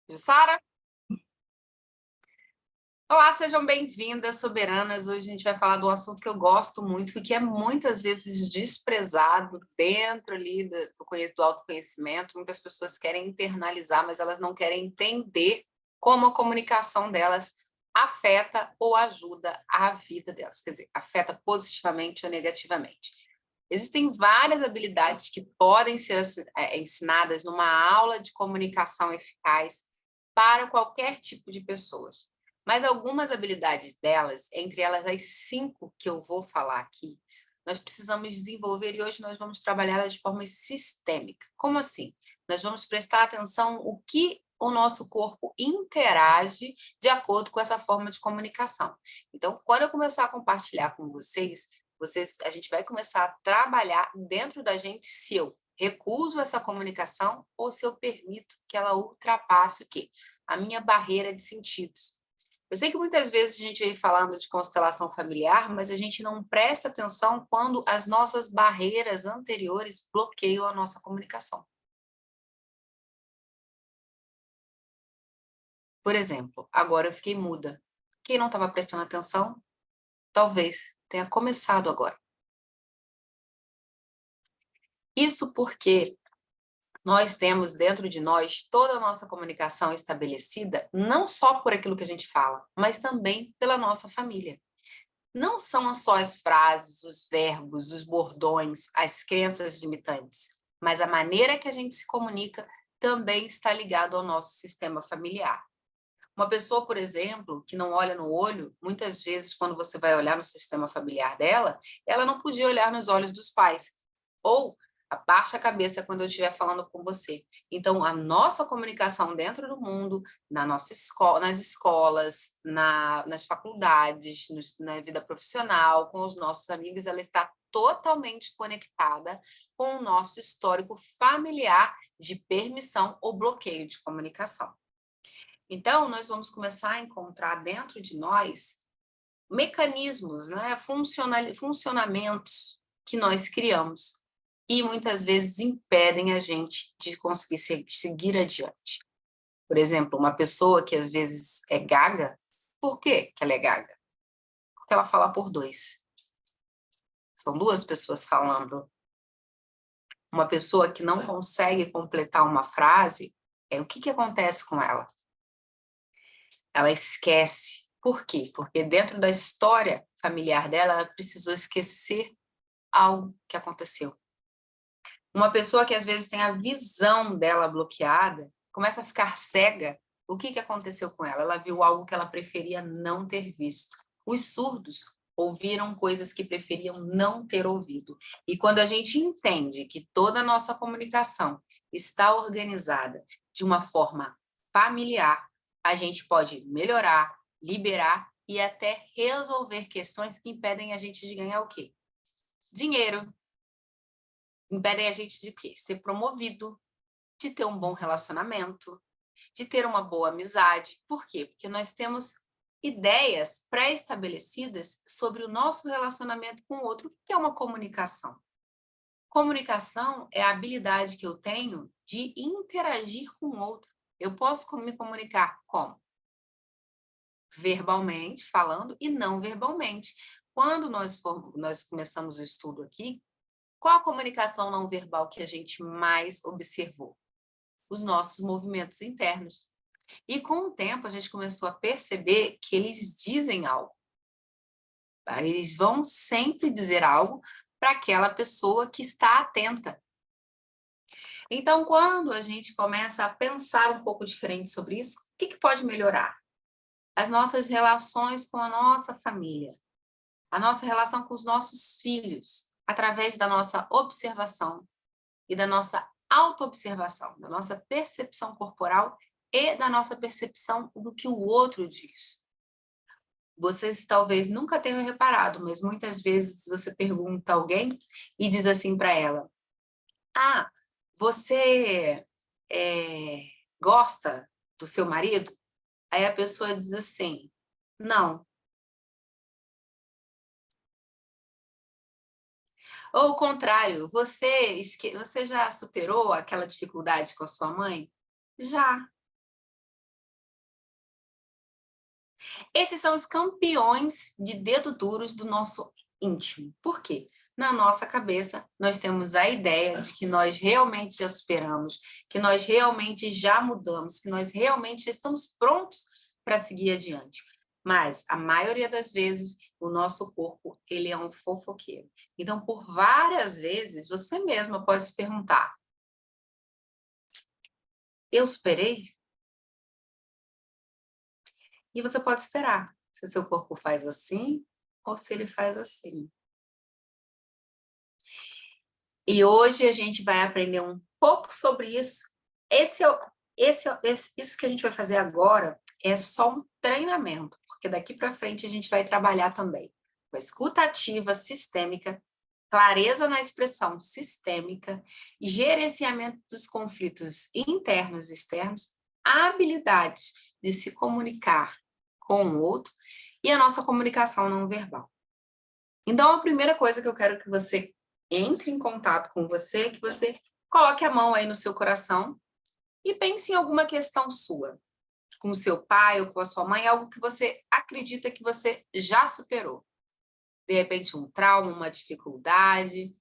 Jussara? Olá, sejam bem-vindas, soberanas. Hoje a gente vai falar de um assunto que eu gosto muito e que é muitas vezes desprezado dentro ali do autoconhecimento. Muitas pessoas querem internalizar, mas elas não querem entender como a comunicação delas afeta ou ajuda a vida delas, quer dizer, afeta positivamente ou negativamente. Existem várias habilidades que podem ser ensinadas numa aula de comunicação eficaz para qualquer tipo de pessoas. Mas algumas habilidades delas, entre elas as 5 que eu vou falar aqui, nós precisamos desenvolver e hoje nós vamos trabalhá-las de forma sistêmica. Como assim? Nós vamos prestar atenção o que o nosso corpo interage de acordo com essa forma de comunicação. Então, quando eu começar a compartilhar com vocês, a gente vai começar a trabalhar dentro da gente se eu recuso essa comunicação ou se eu permito que ela ultrapasse o quê? A minha barreira de sentidos. Eu sei que muitas vezes a gente vem falando de constelação familiar, mas a gente não presta atenção quando as nossas barreiras anteriores bloqueiam a nossa comunicação. Por exemplo, agora eu fiquei muda. Quem não estava prestando atenção, talvez tenha começado agora. Isso porque nós temos dentro de nós toda a nossa comunicação estabelecida, não só por aquilo que a gente fala, mas também pela nossa família. Não são só as frases, os verbos, os bordões, as crenças limitantes, mas a maneira que a gente se comunica também está ligado ao nosso sistema familiar. Uma pessoa, por exemplo, que não olha no olho, muitas vezes, quando você vai olhar no sistema familiar dela, ela não podia olhar nos olhos dos pais. Ou abaixa a cabeça quando eu estiver falando com você. Então, a nossa comunicação dentro do mundo, na nossa escola, nas escolas, nas faculdades, na vida profissional, com os nossos amigos, ela está totalmente conectada com o nosso histórico familiar de permissão ou bloqueio de comunicação. Então, nós vamos começar a encontrar dentro de nós mecanismos, né, funcionamentos que nós criamos e muitas vezes impedem a gente de conseguir seguir adiante. Por exemplo, uma pessoa que às vezes é gaga, por que ela é gaga? Porque ela fala por dois. São duas pessoas falando. Uma pessoa que não consegue completar uma frase, o que acontece com ela? Ela esquece. Por quê? Porque dentro da história familiar dela, ela precisou esquecer algo que aconteceu. Uma pessoa que às vezes tem a visão dela bloqueada, começa a ficar cega. O que aconteceu com ela? Ela viu algo que ela preferia não ter visto. Os surdos ouviram coisas que preferiam não ter ouvido. E quando a gente entende que toda a nossa comunicação está organizada de uma forma familiar, a gente pode melhorar, liberar e até resolver questões que impedem a gente de ganhar o quê? Dinheiro, impedem a gente de quê? Ser promovido, de ter um bom relacionamento, de ter uma boa amizade. Por quê? Porque nós temos ideias pré-estabelecidas sobre o nosso relacionamento com o outro. O que é uma comunicação? Comunicação é a habilidade que eu tenho de interagir com o outro. Eu posso me comunicar como? Verbalmente, falando, e não verbalmente. Quando nós começamos o estudo aqui, qual a comunicação não verbal que a gente mais observou? Os nossos movimentos internos. E com o tempo a gente começou a perceber que eles dizem algo. Eles vão sempre dizer algo para aquela pessoa que está atenta. Então, quando a gente começa a pensar um pouco diferente sobre isso, o que pode melhorar? As nossas relações com a nossa família, a nossa relação com os nossos filhos, através da nossa observação e da nossa autoobservação, da nossa percepção corporal e da nossa percepção do que o outro diz. Vocês talvez nunca tenham reparado, mas muitas vezes você pergunta a alguém e diz assim para ela: Ah, você gosta do seu marido? Aí a pessoa diz assim: Não. Ou o contrário, você já superou aquela dificuldade com a sua mãe? Já. Esses são os campeões de dedo duros do nosso íntimo. Por quê? Na nossa cabeça, nós temos a ideia de que nós realmente já superamos, que nós realmente já mudamos, que nós realmente já estamos prontos para seguir adiante. Mas, a maioria das vezes, o nosso corpo, ele é um fofoqueiro. Então, por várias vezes, você mesma pode se perguntar, eu superei? E você pode esperar se o seu corpo faz assim ou se ele faz assim. E hoje a gente vai aprender um pouco sobre isso. Isso que a gente vai fazer agora é só um treinamento, porque daqui para frente a gente vai trabalhar também com a escuta ativa sistêmica, clareza na expressão sistêmica, gerenciamento dos conflitos internos e externos, a habilidade de se comunicar com o outro e a nossa comunicação não verbal. Então, a primeira coisa que eu quero que você entre em contato com você, que você coloque a mão aí no seu coração e pense em alguma questão sua, com o seu pai ou com a sua mãe, algo que você acredita que você já superou. De repente, um trauma, uma dificuldade.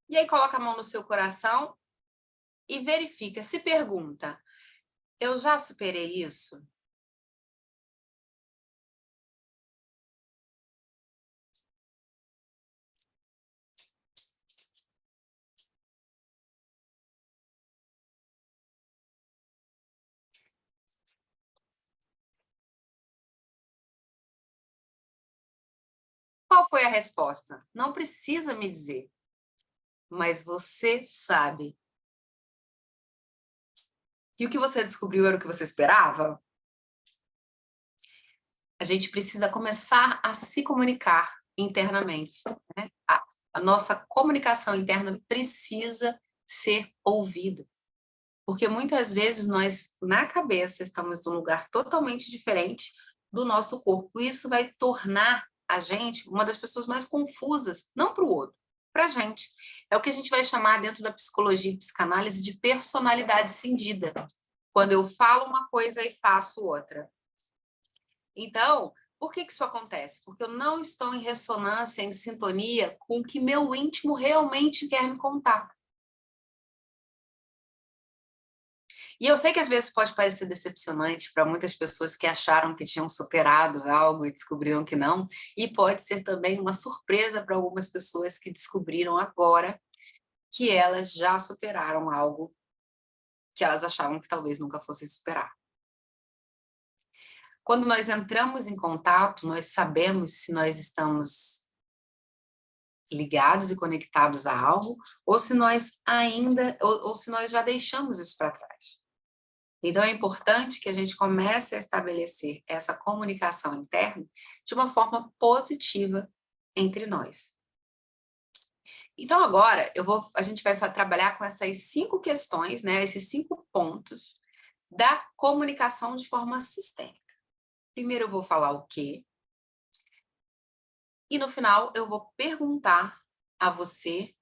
E aí, coloca a mão no seu coração e verifica, se pergunta, eu já superei isso? Qual foi a resposta? Não precisa me dizer, mas você sabe. E o que você descobriu era o que você esperava? A gente precisa começar a se comunicar internamente, né? A nossa comunicação interna precisa ser ouvida, porque muitas vezes nós, na cabeça, estamos num lugar totalmente diferente do nosso corpo, e isso vai tornar a gente uma das pessoas mais confusas, não para o outro, para a gente. É o que a gente vai chamar dentro da psicologia e psicanálise de personalidade cindida, quando eu falo uma coisa e faço outra. Então, por que isso acontece? Porque eu não estou em ressonância, em sintonia com o que meu íntimo realmente quer me contar. E eu sei que às vezes pode parecer decepcionante para muitas pessoas que acharam que tinham superado algo e descobriram que não, e pode ser também uma surpresa para algumas pessoas que descobriram agora que elas já superaram algo que elas achavam que talvez nunca fossem superar. Quando nós entramos em contato, nós sabemos se nós estamos ligados e conectados a algo, ou se nós ainda, ou se nós já deixamos isso para trás. Então, é importante que a gente comece a estabelecer essa comunicação interna de uma forma positiva entre nós. Então, agora, a gente vai trabalhar com essas 5 questões, né, esses 5 pontos da comunicação de forma sistêmica. Primeiro eu vou falar o quê, e no final eu vou perguntar a você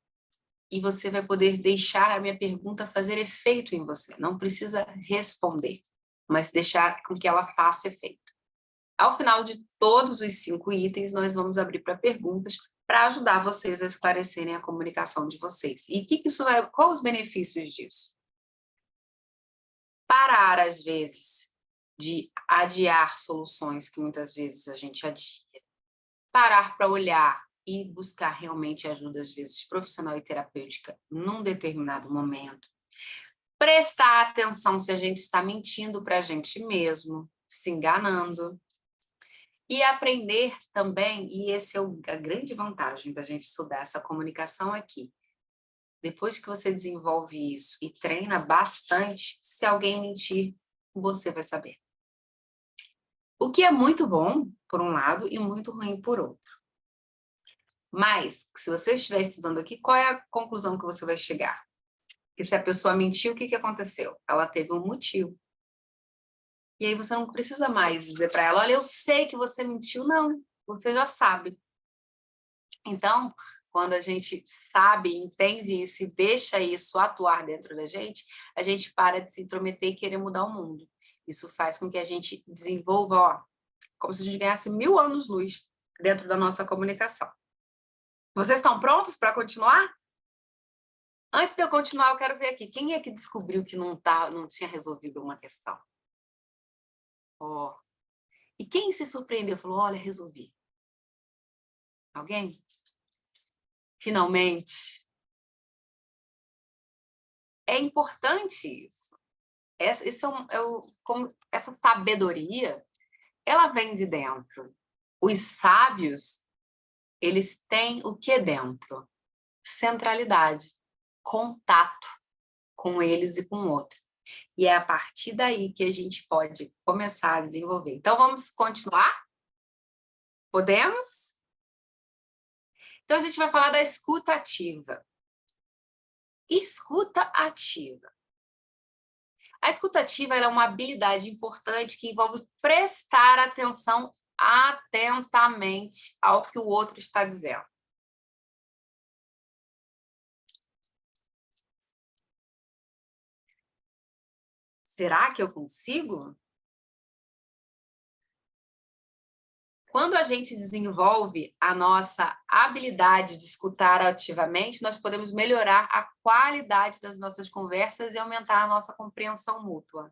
e você vai poder deixar a minha pergunta fazer efeito em você. Não precisa responder, mas deixar com que ela faça efeito. Ao final de todos os 5 itens, nós vamos abrir para perguntas para ajudar vocês a esclarecerem a comunicação de vocês. E qual os benefícios disso? Parar, às vezes, de adiar soluções que muitas vezes a gente adia. Parar para olhar e buscar realmente ajuda, às vezes, profissional e terapêutica num determinado momento. Prestar atenção se a gente está mentindo para a gente mesmo, se enganando. E aprender também, e essa é a grande vantagem da gente estudar essa comunicação aqui. Depois que você desenvolve isso e treina bastante, se alguém mentir, você vai saber. O que é muito bom, por um lado, e muito ruim por outro. Mas, se você estiver estudando aqui, qual é a conclusão que você vai chegar? Que se a pessoa mentiu, o que aconteceu? Ela teve um motivo. E aí você não precisa mais dizer para ela, olha, eu sei que você mentiu. Não, você já sabe. Então, quando a gente sabe, entende isso e deixa isso atuar dentro da gente, a gente para de se intrometer e querer mudar o mundo. Isso faz com que a gente desenvolva, Como se a gente ganhasse 1000 anos-luz dentro da nossa comunicação. Vocês estão prontos para continuar? Antes de eu continuar, eu quero ver aqui. Quem é que descobriu que não tinha resolvido uma questão? Ó. E quem se surpreendeu? Falou, olha, resolvi. Alguém? Finalmente. É importante isso. Essa sabedoria, ela vem de dentro. Os sábios, eles têm o que dentro? Centralidade, contato com eles e com o outro. E é a partir daí que a gente pode começar a desenvolver. Então, vamos continuar? Podemos? Então, a gente vai falar da escuta ativa. Escuta ativa. A escuta ativa é uma habilidade importante que envolve prestar atenção atentamente ao que o outro está dizendo. Será que eu consigo? Quando a gente desenvolve a nossa habilidade de escutar ativamente, nós podemos melhorar a qualidade das nossas conversas e aumentar a nossa compreensão mútua.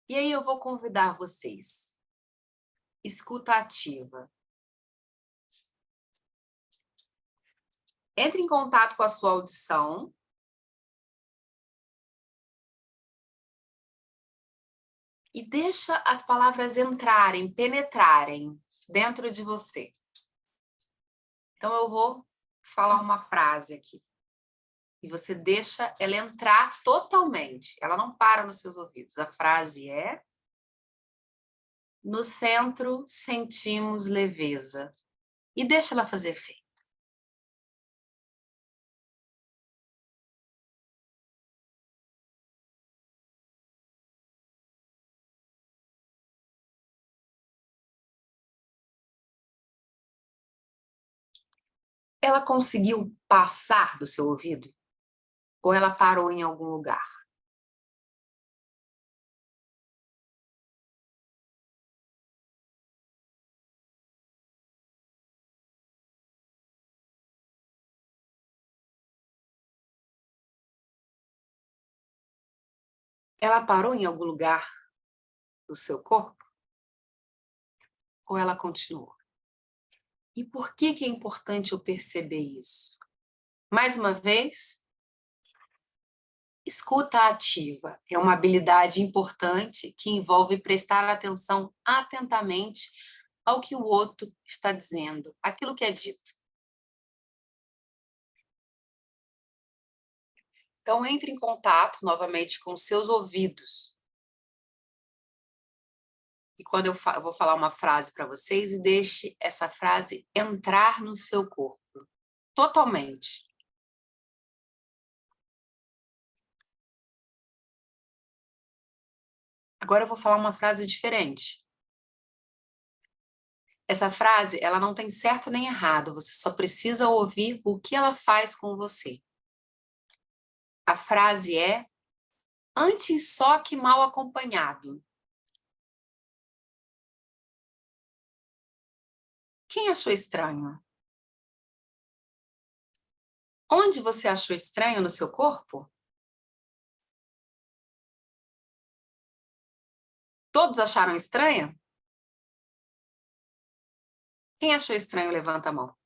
E aí eu vou convidar vocês. Escuta ativa. Entre em contato com a sua audição. E deixa as palavras entrarem, penetrarem dentro de você. Então, eu vou falar uma frase aqui. E você deixa ela entrar totalmente. Ela não para nos seus ouvidos. A frase é: no centro sentimos leveza. E deixa ela fazer efeito. Ela conseguiu passar do seu ouvido? Ou ela parou em algum lugar? Ela parou em algum lugar do seu corpo? Ou ela continuou? E por que é importante eu perceber isso? Mais uma vez, escuta ativa é uma habilidade importante que envolve prestar atenção atentamente ao que o outro está dizendo, aquilo que é dito. Então, entre em contato novamente com seus ouvidos. E quando eu vou falar uma frase para vocês, e deixe essa frase entrar no seu corpo, totalmente. Agora eu vou falar uma frase diferente. Essa frase, ela não tem certo nem errado, você só precisa ouvir o que ela faz com você. A frase é: antes só que mal acompanhado. Quem achou estranho? Onde você achou estranho no seu corpo? Todos acharam estranha? Quem achou estranho, levanta a mão.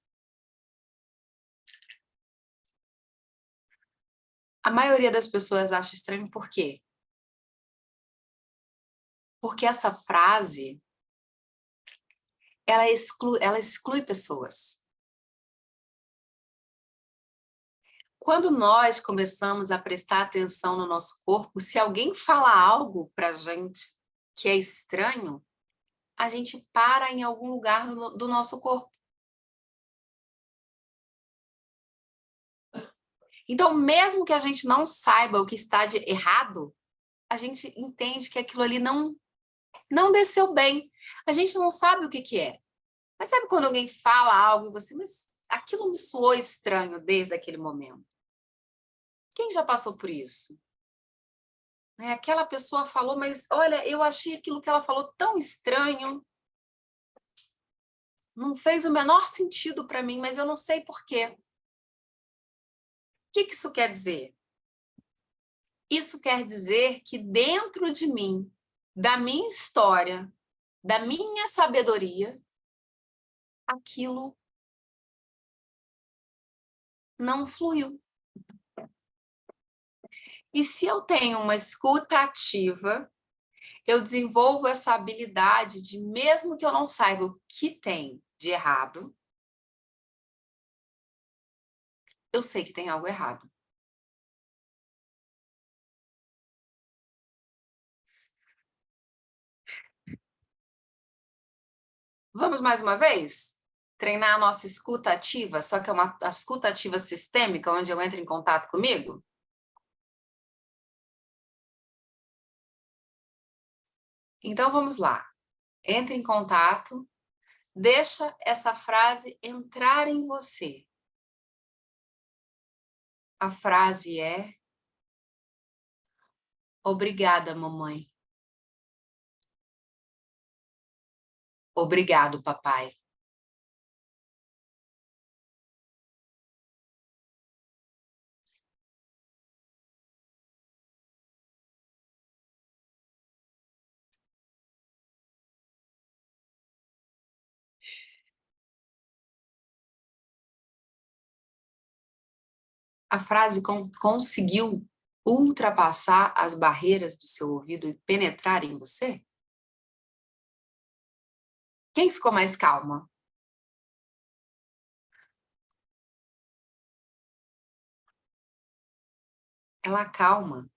A maioria das pessoas acha estranho por quê? Porque essa frase, ela exclui pessoas. Quando nós começamos a prestar atenção no nosso corpo, se alguém fala algo para a gente que é estranho, a gente para em algum lugar do nosso corpo. Então, mesmo que a gente não saiba o que está de errado, a gente entende que aquilo ali não desceu bem. A gente não sabe o que é. Mas sabe quando alguém fala algo e você, mas aquilo me soou estranho desde aquele momento? Quem já passou por isso? né? Aquela pessoa falou, mas olha, eu achei aquilo que ela falou tão estranho, não fez o menor sentido para mim, mas eu não sei por quê. O que isso quer dizer? Isso quer dizer que dentro de mim, da minha história, da minha sabedoria, aquilo não fluiu. E se eu tenho uma escuta ativa, eu desenvolvo essa habilidade de, mesmo que eu não saiba o que tem de errado, eu sei que tem algo errado. Vamos mais uma vez? Treinar a nossa escuta ativa, só que é uma escuta ativa sistêmica, onde eu entro em contato comigo? Então vamos lá. Entre em contato, deixa essa frase entrar em você. A frase é: obrigada, mamãe. Obrigado, papai. A frase conseguiu ultrapassar as barreiras do seu ouvido e penetrar em você? Quem ficou mais calma? Ela acalma,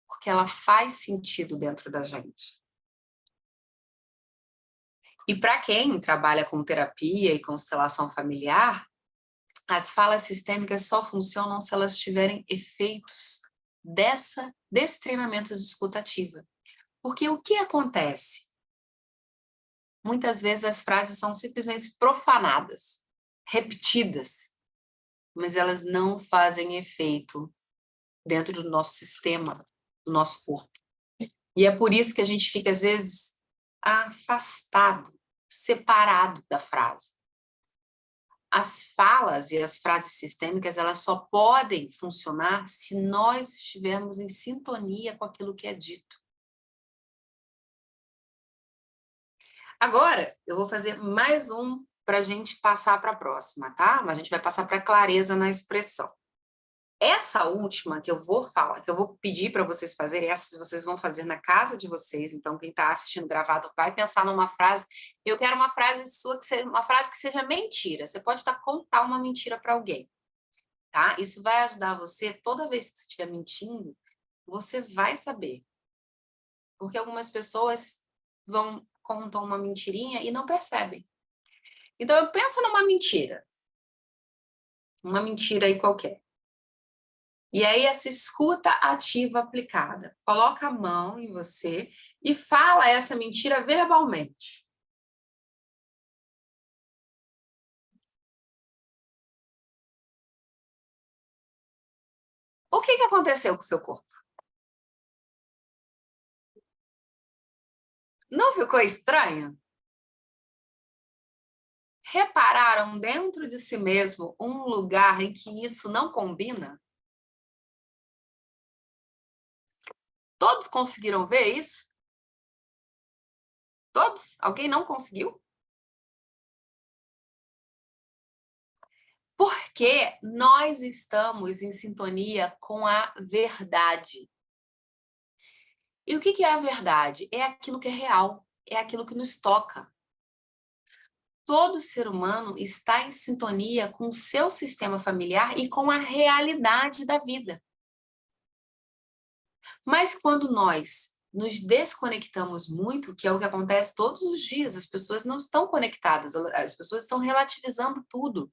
porque ela faz sentido dentro da gente. E para quem trabalha com terapia e constelação familiar, as falas sistêmicas só funcionam se elas tiverem efeitos desse treinamento de escuta ativa. Porque o que acontece? Muitas vezes as frases são simplesmente profanadas, repetidas, mas elas não fazem efeito dentro do nosso sistema, do nosso corpo. E é por isso que a gente fica, às vezes, afastado, separado da frase. As falas e as frases sistêmicas, elas só podem funcionar se nós estivermos em sintonia com aquilo que é dito. Agora, eu vou fazer mais um para a gente passar para a próxima, tá? Mas a gente vai passar para clareza na expressão. Essa última que eu vou falar, que eu vou pedir para vocês fazerem, essas vocês vão fazer na casa de vocês. Então, quem está assistindo gravado vai pensar numa frase. Eu quero uma frase sua que seja uma frase que seja mentira. Você pode estar contar uma mentira para alguém, tá? Isso vai ajudar você toda vez que você estiver mentindo, você vai saber. Porque algumas pessoas contam uma mentirinha e não percebem. Então, eu penso numa mentira. Uma mentira aí qualquer. E aí, essa escuta ativa aplicada. Coloca a mão em você e fala essa mentira verbalmente. O que aconteceu com o seu corpo? Não ficou estranho? Repararam dentro de si mesmo um lugar em que isso não combina? Todos conseguiram ver isso? Todos? Alguém não conseguiu? Porque nós estamos em sintonia com a verdade. E o que é a verdade? É aquilo que é real, é aquilo que nos toca. Todo ser humano está em sintonia com o seu sistema familiar e com a realidade da vida. Mas quando nós nos desconectamos muito, que é o que acontece todos os dias, as pessoas não estão conectadas, as pessoas estão relativizando tudo.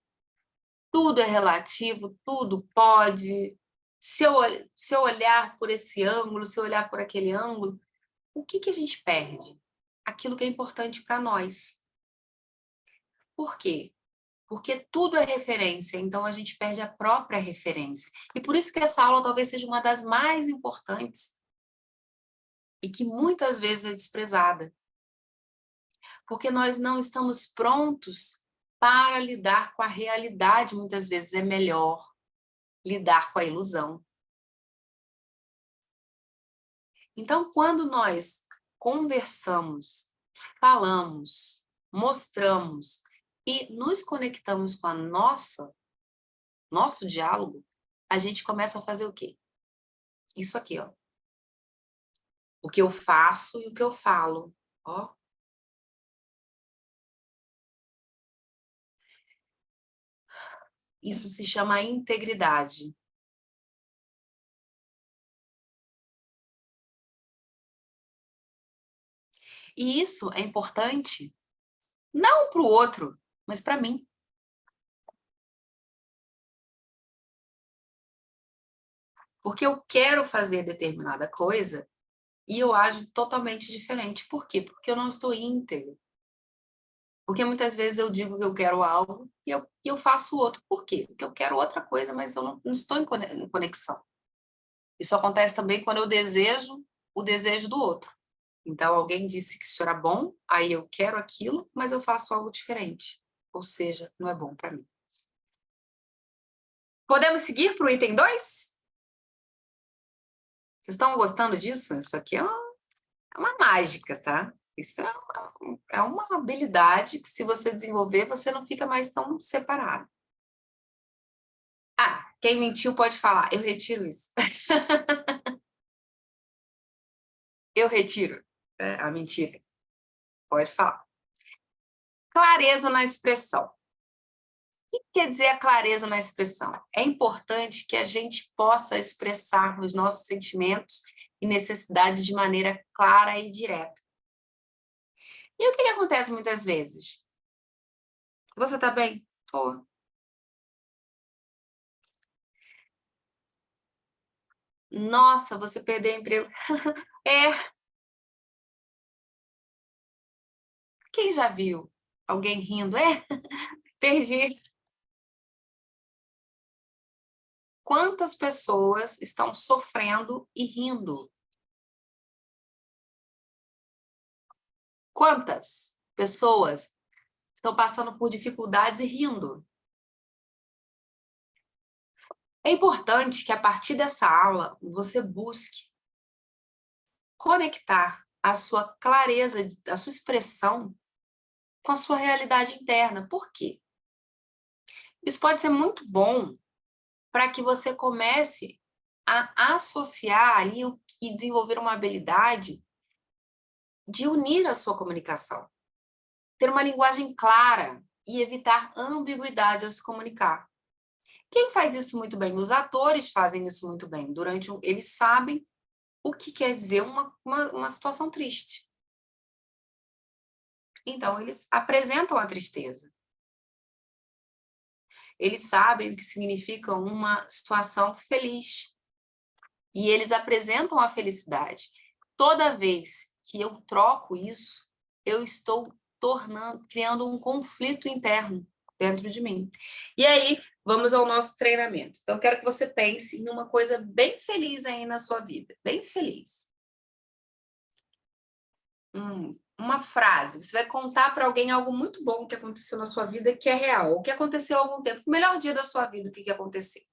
Tudo é relativo, tudo pode. Se eu olhar por esse ângulo, se eu olhar por aquele ângulo, o que a gente perde? Aquilo que é importante para nós. Por quê? Porque tudo é referência, então a gente perde a própria referência. E por isso que essa aula talvez seja uma das mais importantes, e que muitas vezes é desprezada. Porque nós não estamos prontos para lidar com a realidade, muitas vezes é melhor lidar com a ilusão. Então, quando nós conversamos, falamos, mostramos e nos conectamos com a nosso diálogo, a gente começa a fazer o quê? Isso aqui, ó. O que eu faço e o que eu falo, ó. Isso se chama integridade. E isso é importante não para o outro, mas para mim. Porque eu quero fazer determinada coisa e eu ajo totalmente diferente. Por quê? Porque eu não estou íntegro. Porque muitas vezes eu digo que eu quero algo e eu faço outro. Por quê? Porque eu quero outra coisa, mas eu não estou em conexão. Isso acontece também quando eu desejo o desejo do outro. Então, alguém disse que isso era bom, aí eu quero aquilo, mas eu faço algo diferente. Ou seja, não é bom para mim. Podemos seguir para o item 2? Vocês estão gostando disso? Isso aqui é uma mágica, tá? Isso é uma habilidade que, se você desenvolver, você não fica mais tão separado. Ah, quem mentiu pode falar. Eu retiro isso. Eu retiro a mentira. Pode falar. Clareza na expressão. O que quer dizer a clareza na expressão? É importante que a gente possa expressar os nossos sentimentos e necessidades de maneira clara e direta. E o que acontece muitas vezes? Você tá bem? Tô. Nossa, você perdeu o emprego. É, quem já viu alguém rindo? É, perdi. Quantas pessoas estão sofrendo e rindo? Quantas pessoas estão passando por dificuldades e rindo? É importante que, a partir dessa aula, você busque conectar a sua clareza, a sua expressão com a sua realidade interna. Por quê? Isso pode ser muito bom para que você comece a associar ali e desenvolver uma habilidade de unir a sua comunicação, ter uma linguagem clara e evitar ambiguidade ao se comunicar. Quem faz isso muito bem? Os atores fazem isso muito bem. Eles sabem o que quer dizer uma situação triste. Então, eles apresentam a tristeza. Eles sabem o que significa uma situação feliz. E eles apresentam a felicidade. Toda vez que eu troco isso, eu estou criando um conflito interno dentro de mim. E aí, vamos ao nosso treinamento. Então, eu quero que você pense em uma coisa bem feliz aí na sua vida. Bem feliz. Uma frase. Você vai contar para alguém algo muito bom que aconteceu na sua vida, que é real, o que aconteceu há algum tempo. O melhor dia da sua vida, o que aconteceu.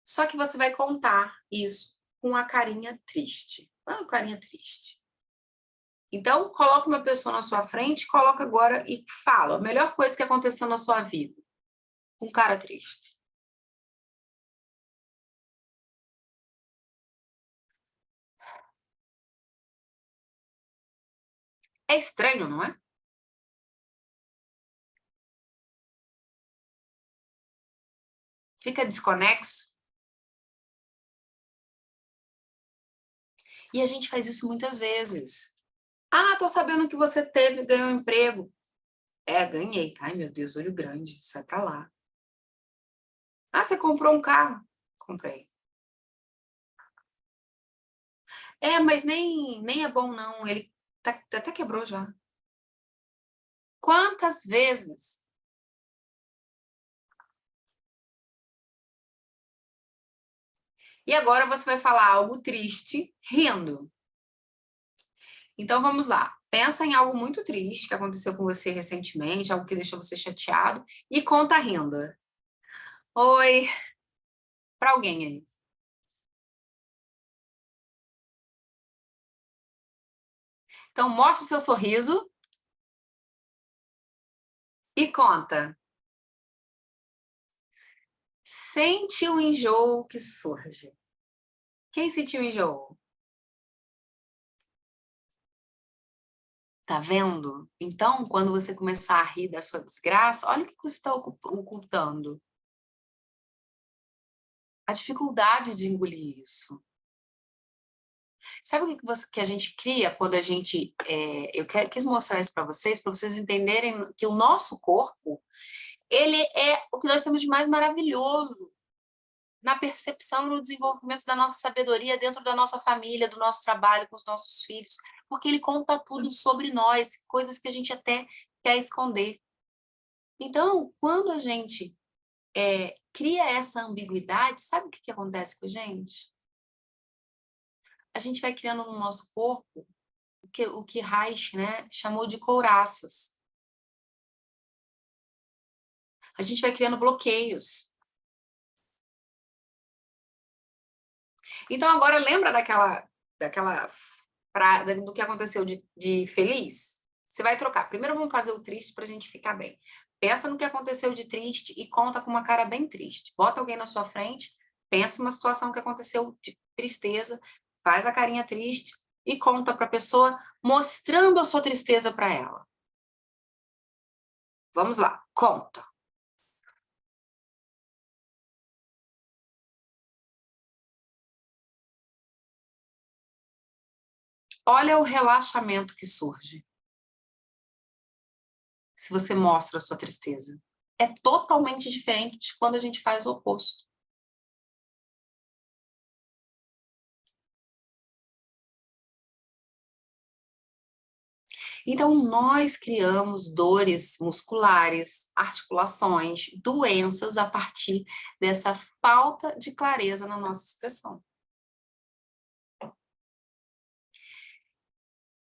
Só que você vai contar isso com a carinha triste. Ah, carinha triste. Então, coloca uma pessoa na sua frente, coloca agora e fala a melhor coisa que aconteceu na sua vida, com cara triste. É estranho, não é? Fica desconexo. E a gente faz isso muitas vezes. Ah, tô sabendo que você ganhou um emprego. É, ganhei. Ai, meu Deus, olho grande, sai pra lá. Ah, você comprou um carro? Comprei. É, mas nem é bom, não. Ele até quebrou já. Quantas vezes? E agora você vai falar algo triste rindo. Então vamos lá. Pensa em algo muito triste que aconteceu com você recentemente, algo que deixou você chateado, e conta rindo. Oi, para alguém aí. Então mostra o seu sorriso e conta. Sente o enjoo que surge. Quem sentiu enjoo? Tá vendo? Então, quando você começar a rir da sua desgraça, olha o que você está ocultando. A dificuldade de engolir isso. Sabe o que, que a gente cria quando a gente... quis mostrar isso para vocês entenderem que o nosso corpo, ele é o que nós temos de mais maravilhoso na percepção e no desenvolvimento da nossa sabedoria dentro da nossa família, do nosso trabalho com os nossos filhos, porque ele conta tudo sobre nós, coisas que a gente até quer esconder. Então, quando a gente cria essa ambiguidade, sabe o que acontece com a gente? A gente vai criando no nosso corpo o que Reich, né, chamou de couraças. A gente vai criando bloqueios. Então, agora lembra do que aconteceu de feliz? Você vai trocar. Primeiro vamos fazer o triste para a gente ficar bem. Pensa no que aconteceu de triste e conta com uma cara bem triste. Bota alguém na sua frente, pensa uma situação que aconteceu de tristeza, faz a carinha triste e conta para a pessoa, mostrando a sua tristeza para ela. Vamos lá, conta. Olha o relaxamento que surge se você mostra a sua tristeza. É totalmente diferente de quando a gente faz o oposto. Então, nós criamos dores musculares, articulações, doenças a partir dessa falta de clareza na nossa expressão.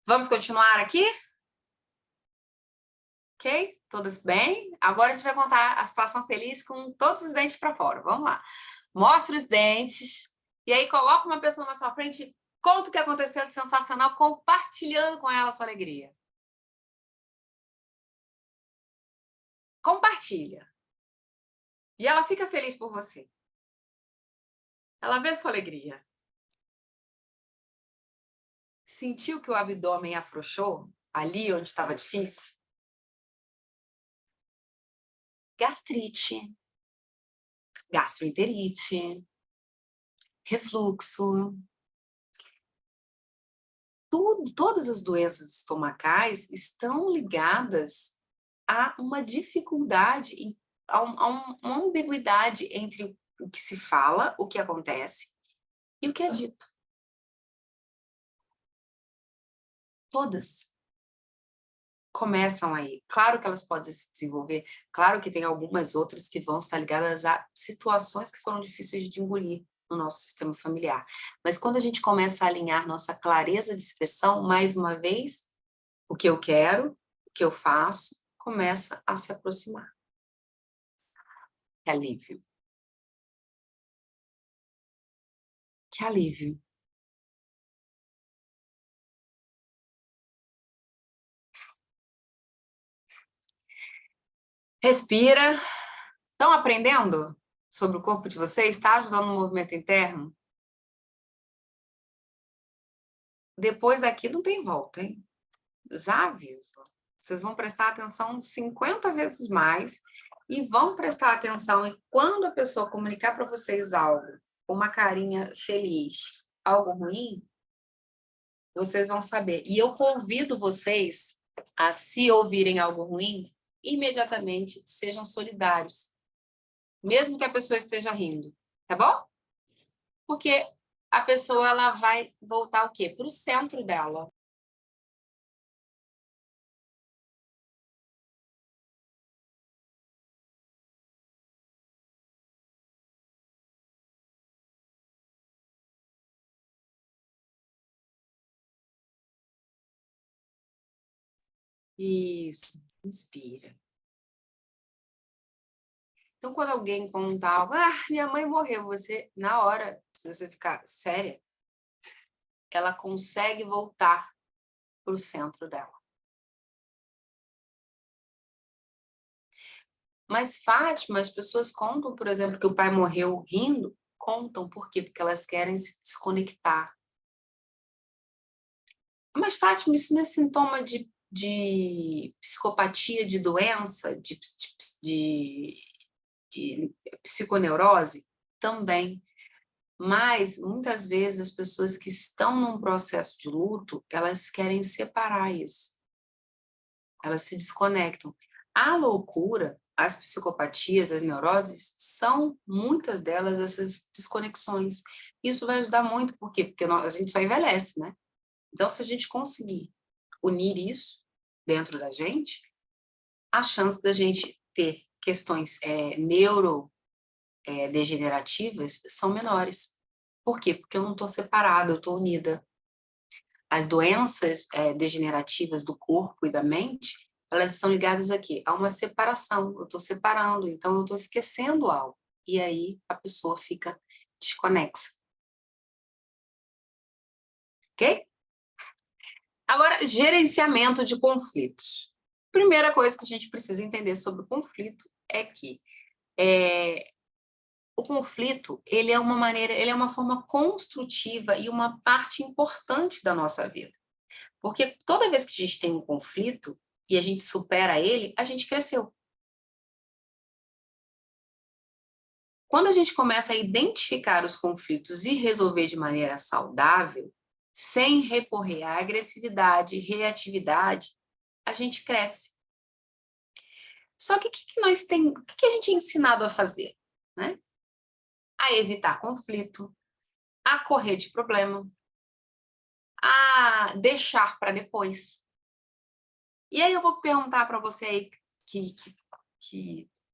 Vamos continuar aqui? Ok? Todas bem? Agora a gente vai contar a situação feliz com todos os dentes para fora. Vamos lá. Mostra os dentes e aí coloca uma pessoa na sua frente e conta o que aconteceu de sensacional, compartilhando com ela a sua alegria. Compartilha. E ela fica feliz por você. Ela vê a sua alegria. Sentiu que o abdômen afrouxou ali onde estava difícil? Gastrite, gastroenterite, refluxo. Todas as doenças estomacais estão ligadas a uma dificuldade, uma ambiguidade entre o que se fala, o que acontece e o que é dito. Todas começam aí. Claro que elas podem se desenvolver, claro que tem algumas outras que vão estar ligadas a situações que foram difíceis de engolir no nosso sistema familiar. Mas quando a gente começa a alinhar nossa clareza de expressão, mais uma vez, o que eu quero, o que eu faço, começa a se aproximar. Que alívio. Que alívio. Respira. Estão aprendendo sobre o corpo de vocês? Está ajudando no movimento interno? Depois daqui não tem volta, hein? Já aviso. Vocês vão prestar atenção 50 vezes mais e vão prestar atenção e quando a pessoa comunicar para vocês algo com uma carinha feliz, algo ruim, vocês vão saber. E eu convido vocês a, se ouvirem algo ruim, imediatamente sejam solidários, mesmo que a pessoa esteja rindo, tá bom? Porque a pessoa ela vai voltar o quê? Para o centro dela. Isso, inspira. Então, quando alguém conta algo, ah, minha mãe morreu, você, na hora, se você ficar séria, ela consegue voltar para o centro dela. Mas Fátima, as pessoas contam, por exemplo, que o pai morreu rindo, contam por quê? Porque elas querem se desconectar. Mas, Fátima, isso não é sintoma de psicopatia, de doença, de psiconeurose? Também. Mas, muitas vezes, as pessoas que estão num processo de luto, elas querem separar isso. Elas se desconectam. A loucura, as psicopatias, as neuroses, são muitas delas essas desconexões. Isso vai ajudar muito, por quê? Porque a gente só envelhece, né? Então, se a gente conseguir unir isso dentro da gente, a chance da gente ter questões neurodegenerativas são menores. Por quê? Porque eu não estou separada, eu estou unida. As doenças degenerativas do corpo e da mente, elas estão ligadas aqui a uma separação. Eu estou separando, então eu estou esquecendo algo. E aí a pessoa fica desconexa. Ok? Agora, gerenciamento de conflitos. Primeira coisa que a gente precisa entender sobre o conflito é que o conflito, ele é uma forma construtiva e uma parte importante da nossa vida. Porque toda vez que a gente tem um conflito e a gente supera ele, a gente cresceu. Quando a gente começa a identificar os conflitos e resolver de maneira saudável, sem recorrer à agressividade, reatividade, a gente cresce. Só que o que a gente é ensinado a fazer? Né? A evitar conflito, a correr de problema, a deixar para depois. E aí eu vou perguntar para você aí que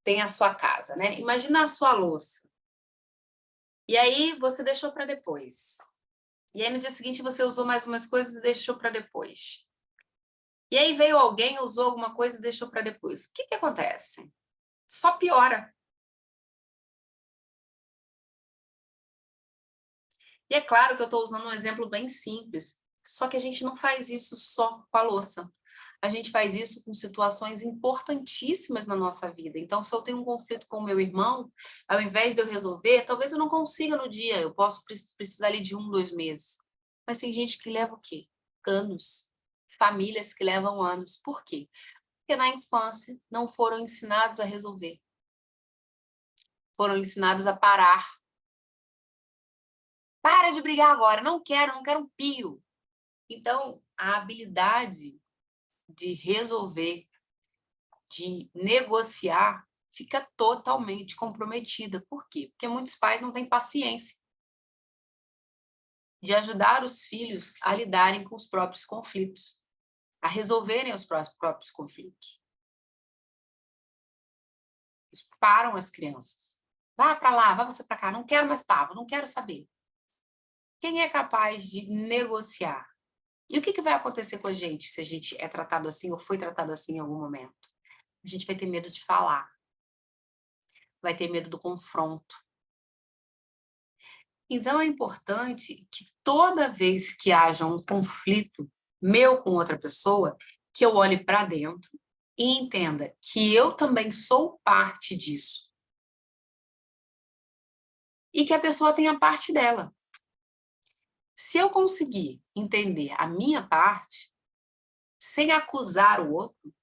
tem a sua casa, né? Imagina a sua louça. E aí você deixou para depois. E aí no dia seguinte você usou mais umas coisas e deixou para depois. E aí veio alguém, usou alguma coisa e deixou para depois. O que acontece? Só piora. E é claro que eu estou usando um exemplo bem simples, só que a gente não faz isso só com a louça. A gente faz isso com situações importantíssimas na nossa vida. Então, se eu tenho um conflito com o meu irmão, ao invés de eu resolver, talvez eu não consiga no dia, eu posso precisar ali de 1, 2 meses. Mas tem gente que leva o quê? Anos. Famílias que levam anos. Por quê? Porque na infância não foram ensinados a resolver. Foram ensinados a parar. Para de brigar agora, não quero um pio. Então, a habilidade de resolver, de negociar, fica totalmente comprometida. Por quê? Porque muitos pais não têm paciência de ajudar os filhos a lidarem com os próprios conflitos, a resolverem os próprios conflitos. Eles param as crianças. Vá para lá, vá você para cá, não quero mais papo, não quero saber. Quem é capaz de negociar? E o que vai acontecer com a gente se a gente é tratado assim ou foi tratado assim em algum momento? A gente vai ter medo de falar, vai ter medo do confronto. Então, é importante que toda vez que haja um conflito meu com outra pessoa, que eu olhe para dentro e entenda que eu também sou parte disso. E que a pessoa tenha parte dela. Se eu conseguir entender a minha parte, sem acusar o outro,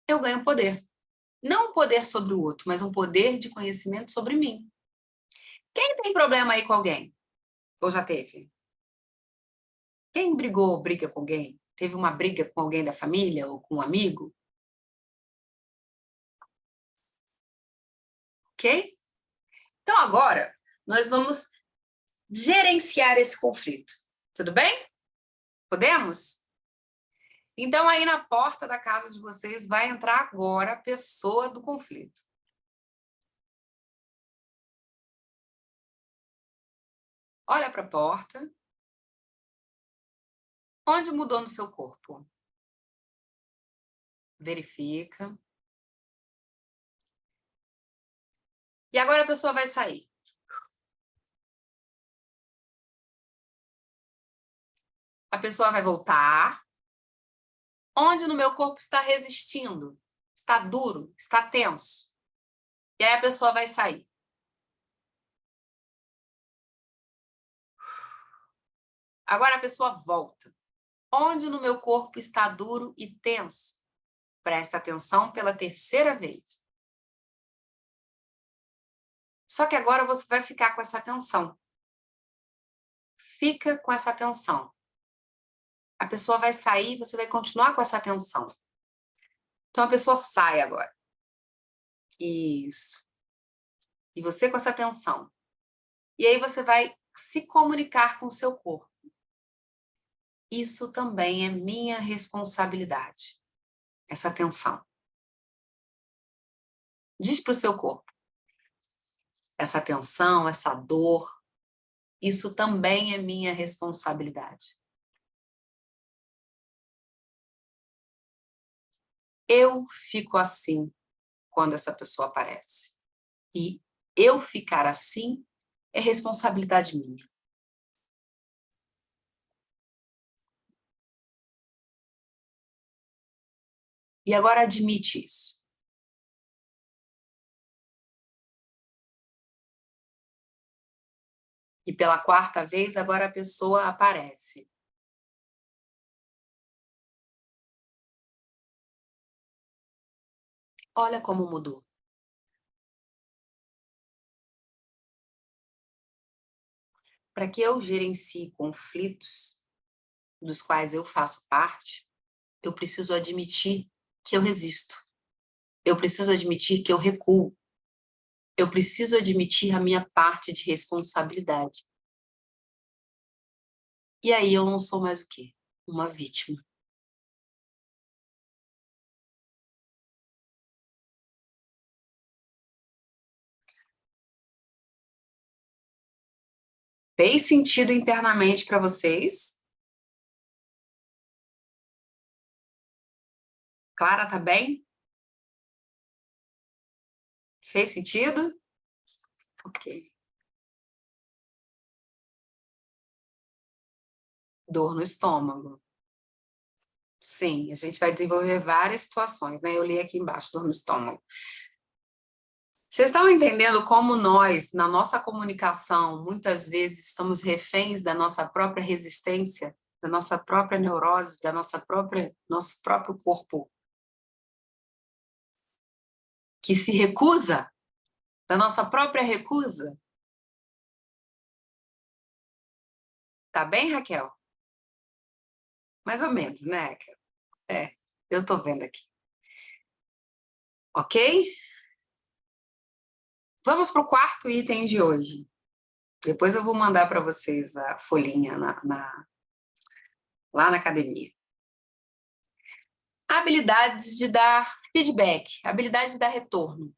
eu ganho poder. Não um poder sobre o outro, mas um poder de conhecimento sobre mim. Quem tem problema aí com alguém? Ou já teve? Quem brigou, briga com alguém? Teve uma briga com alguém da família ou com um amigo? Ok? Então agora nós vamos gerenciar esse conflito. Tudo bem? Podemos? Então aí na porta da casa de vocês vai entrar agora a pessoa do conflito. Olha para a porta. Onde mudou no seu corpo? verifica. E agora a pessoa vai sair. A pessoa vai voltar. Onde no meu corpo está resistindo? Está duro? Está tenso? E aí a pessoa vai sair. Agora a pessoa volta. Onde no meu corpo está duro e tenso? Presta atenção pela terceira vez. Só que agora você vai ficar com essa tensão. Fica com essa tensão. A pessoa vai sair, você vai continuar com essa tensão. Então a pessoa sai agora. Isso. E você com essa tensão. E aí você vai se comunicar com o seu corpo. Isso também é minha responsabilidade. Essa tensão. Diz para o seu corpo. Essa tensão, essa dor, isso também é minha responsabilidade. Eu fico assim quando essa pessoa aparece. E eu ficar assim é responsabilidade minha. E agora admite isso. E pela quarta vez, agora a pessoa aparece. Olha como mudou. Para que eu gerencie conflitos dos quais eu faço parte, eu preciso admitir que eu resisto. Eu preciso admitir que eu recuo. Eu preciso admitir a minha parte de responsabilidade. E aí eu não sou mais o quê? Uma vítima. Fez sentido internamente para vocês? Clara, tá bem? Fez sentido? Ok. Dor no estômago. Sim, a gente vai desenvolver várias situações, né? Eu li aqui embaixo, dor no estômago. Vocês estão entendendo como nós, na nossa comunicação, muitas vezes estamos reféns da nossa própria resistência, da nossa própria neurose, da nosso próprio corpo que se recusa, da nossa própria recusa? Tá bem, Raquel? Mais ou menos, né, Raquel? É, eu tô vendo aqui. Ok? Vamos para o quarto item de hoje. Depois eu vou mandar para vocês a folhinha lá na academia. Habilidades de dar feedback, habilidade de dar retorno.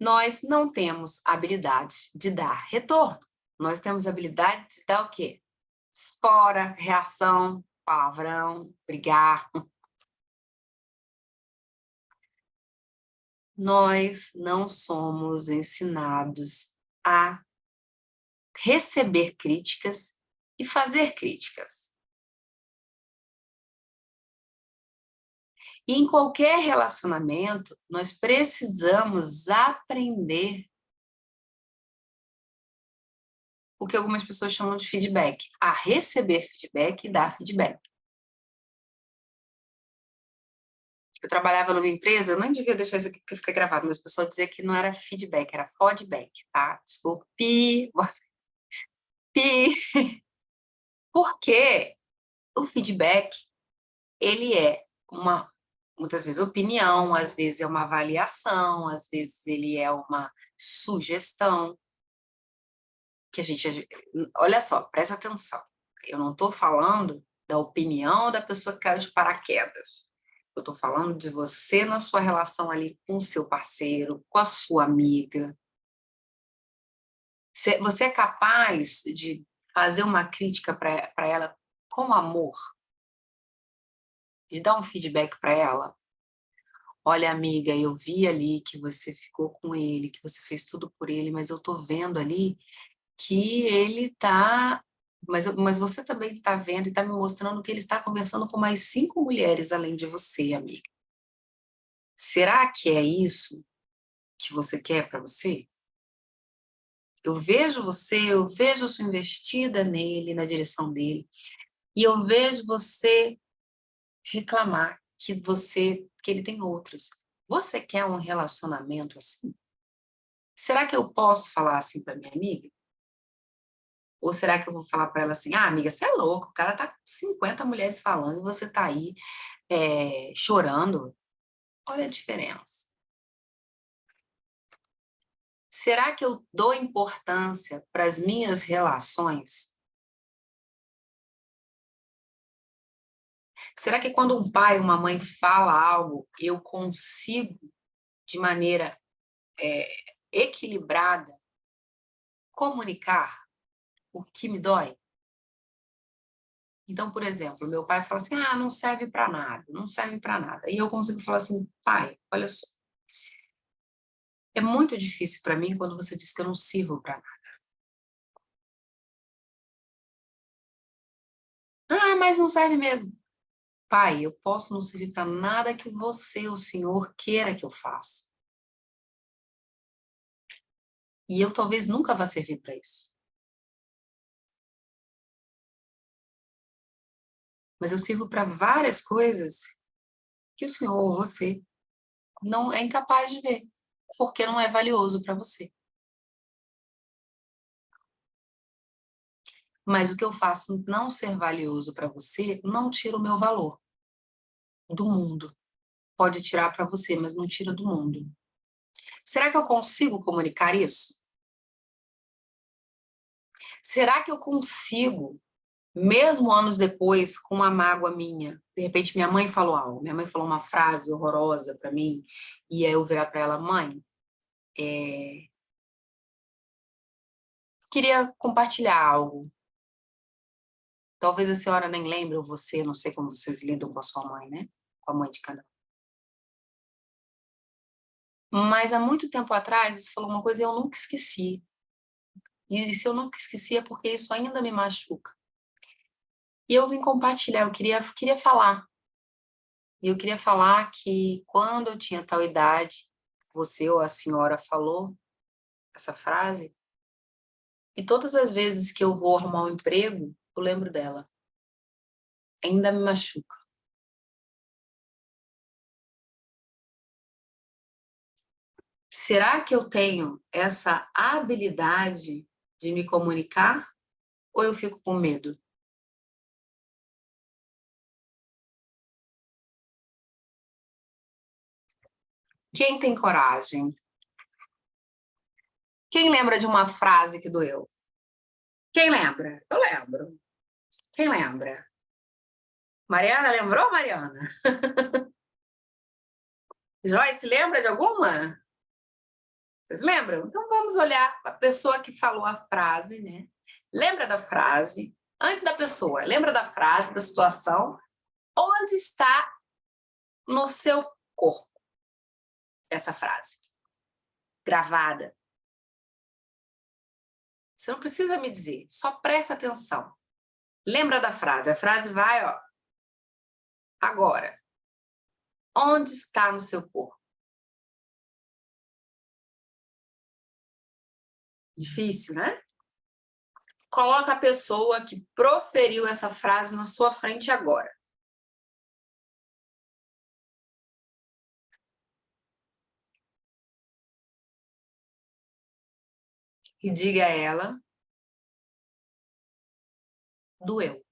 Nós não temos habilidade de dar retorno. Nós temos habilidade de dar o quê? Fora, reação, palavrão, brigar. Nós não somos ensinados a receber críticas e fazer críticas. E em qualquer relacionamento, nós precisamos aprender o que algumas pessoas chamam de feedback, a receber feedback e dar feedback. Eu trabalhava numa empresa, eu nem devia deixar isso aqui porque fica gravado, mas o pessoal dizia que não era feedback, era feedback, tá? Desculpa, pi. Porque o feedback, ele é muitas vezes, opinião, às vezes é uma avaliação, às vezes ele é uma sugestão, que a gente... Olha só, presta atenção. Eu não estou falando da opinião da pessoa que caiu de paraquedas. Eu estou falando de você na sua relação ali com o seu parceiro, com a sua amiga. Você é capaz de fazer uma crítica para ela com amor? de dar um feedback para ela. Olha, amiga, eu vi ali que você ficou com ele, que você fez tudo por ele, mas eu tô vendo ali que ele tá. Mas você também tá vendo e tá me mostrando que ele está conversando com mais 5 mulheres além de você, amiga. Será que é isso que você quer para você? Eu vejo você, eu vejo a sua investida nele, na direção dele, e eu vejo você reclamar que ele tem outros. Você quer um relacionamento assim? Será que eu posso falar assim para minha amiga? Ou será que eu vou falar para ela assim: ah, amiga, você é louco, o cara tá com 50 mulheres falando e você tá aí chorando? Olha a diferença. Será que eu dou importância para as minhas relações? Será que quando um pai ou uma mãe fala algo, eu consigo, de maneira equilibrada, comunicar o que me dói? Então, por exemplo, meu pai fala assim: ah, não serve para nada, não serve para nada. E eu consigo falar assim: pai, olha só, é muito difícil para mim quando você diz que eu não sirvo para nada. Ah, mas não serve mesmo. Pai, eu posso não servir para nada que você, o Senhor, queira que eu faça. E eu talvez nunca vá servir para isso. Mas eu sirvo para várias coisas que o Senhor ou você não é incapaz de ver, porque não é valioso para você. Mas o que eu faço não ser valioso para você não tira o meu valor do mundo. Pode tirar para você, mas não tira do mundo. Será que eu consigo comunicar isso? Será que eu consigo, mesmo anos depois, com uma mágoa minha? De repente, minha mãe falou algo, minha mãe falou uma frase horrorosa para mim, e aí eu virar para ela: mãe, queria compartilhar algo. Talvez a senhora nem lembre, ou você, não sei como vocês lidam com a sua mãe, né? Com a mãe de cada um. Mas há muito tempo atrás, você falou uma coisa e eu nunca esqueci. E se eu nunca esqueci é porque isso ainda me machuca. E eu vim compartilhar, eu queria falar. E eu queria falar que quando eu tinha tal idade, você ou a senhora falou essa frase, e todas as vezes que eu vou arrumar um emprego, eu lembro dela. Ainda me machuca. Será que eu tenho essa habilidade de me comunicar ou eu fico com medo? Quem tem coragem? Quem lembra de uma frase que doeu? Quem lembra? Eu lembro. Quem lembra? Mariana, lembrou, Mariana? Joyce, lembra de alguma? Vocês lembram? Então vamos olhar a pessoa que falou a frase, né? Lembra da frase? Antes da pessoa, lembra da frase, da situação? Onde está no seu corpo essa frase? Gravada. Você não precisa me dizer, só presta atenção. Lembra da frase? A frase vai, ó, agora. Onde está no seu corpo? Difícil, né? Coloca a pessoa que proferiu essa frase na sua frente agora. E diga a ela, doeu.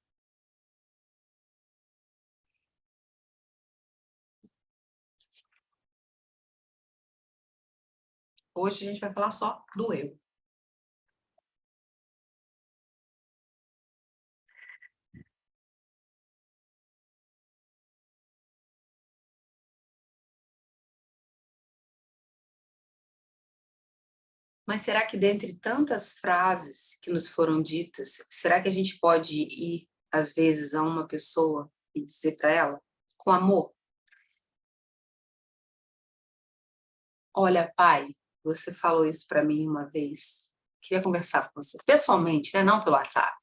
Hoje a gente vai falar só doeu. Mas será que dentre tantas frases que nos foram ditas, será que a gente pode ir, às vezes, a uma pessoa e dizer para ela? com amor. Olha, pai, você falou isso para mim uma vez. Queria conversar com você pessoalmente, né? Não pelo WhatsApp,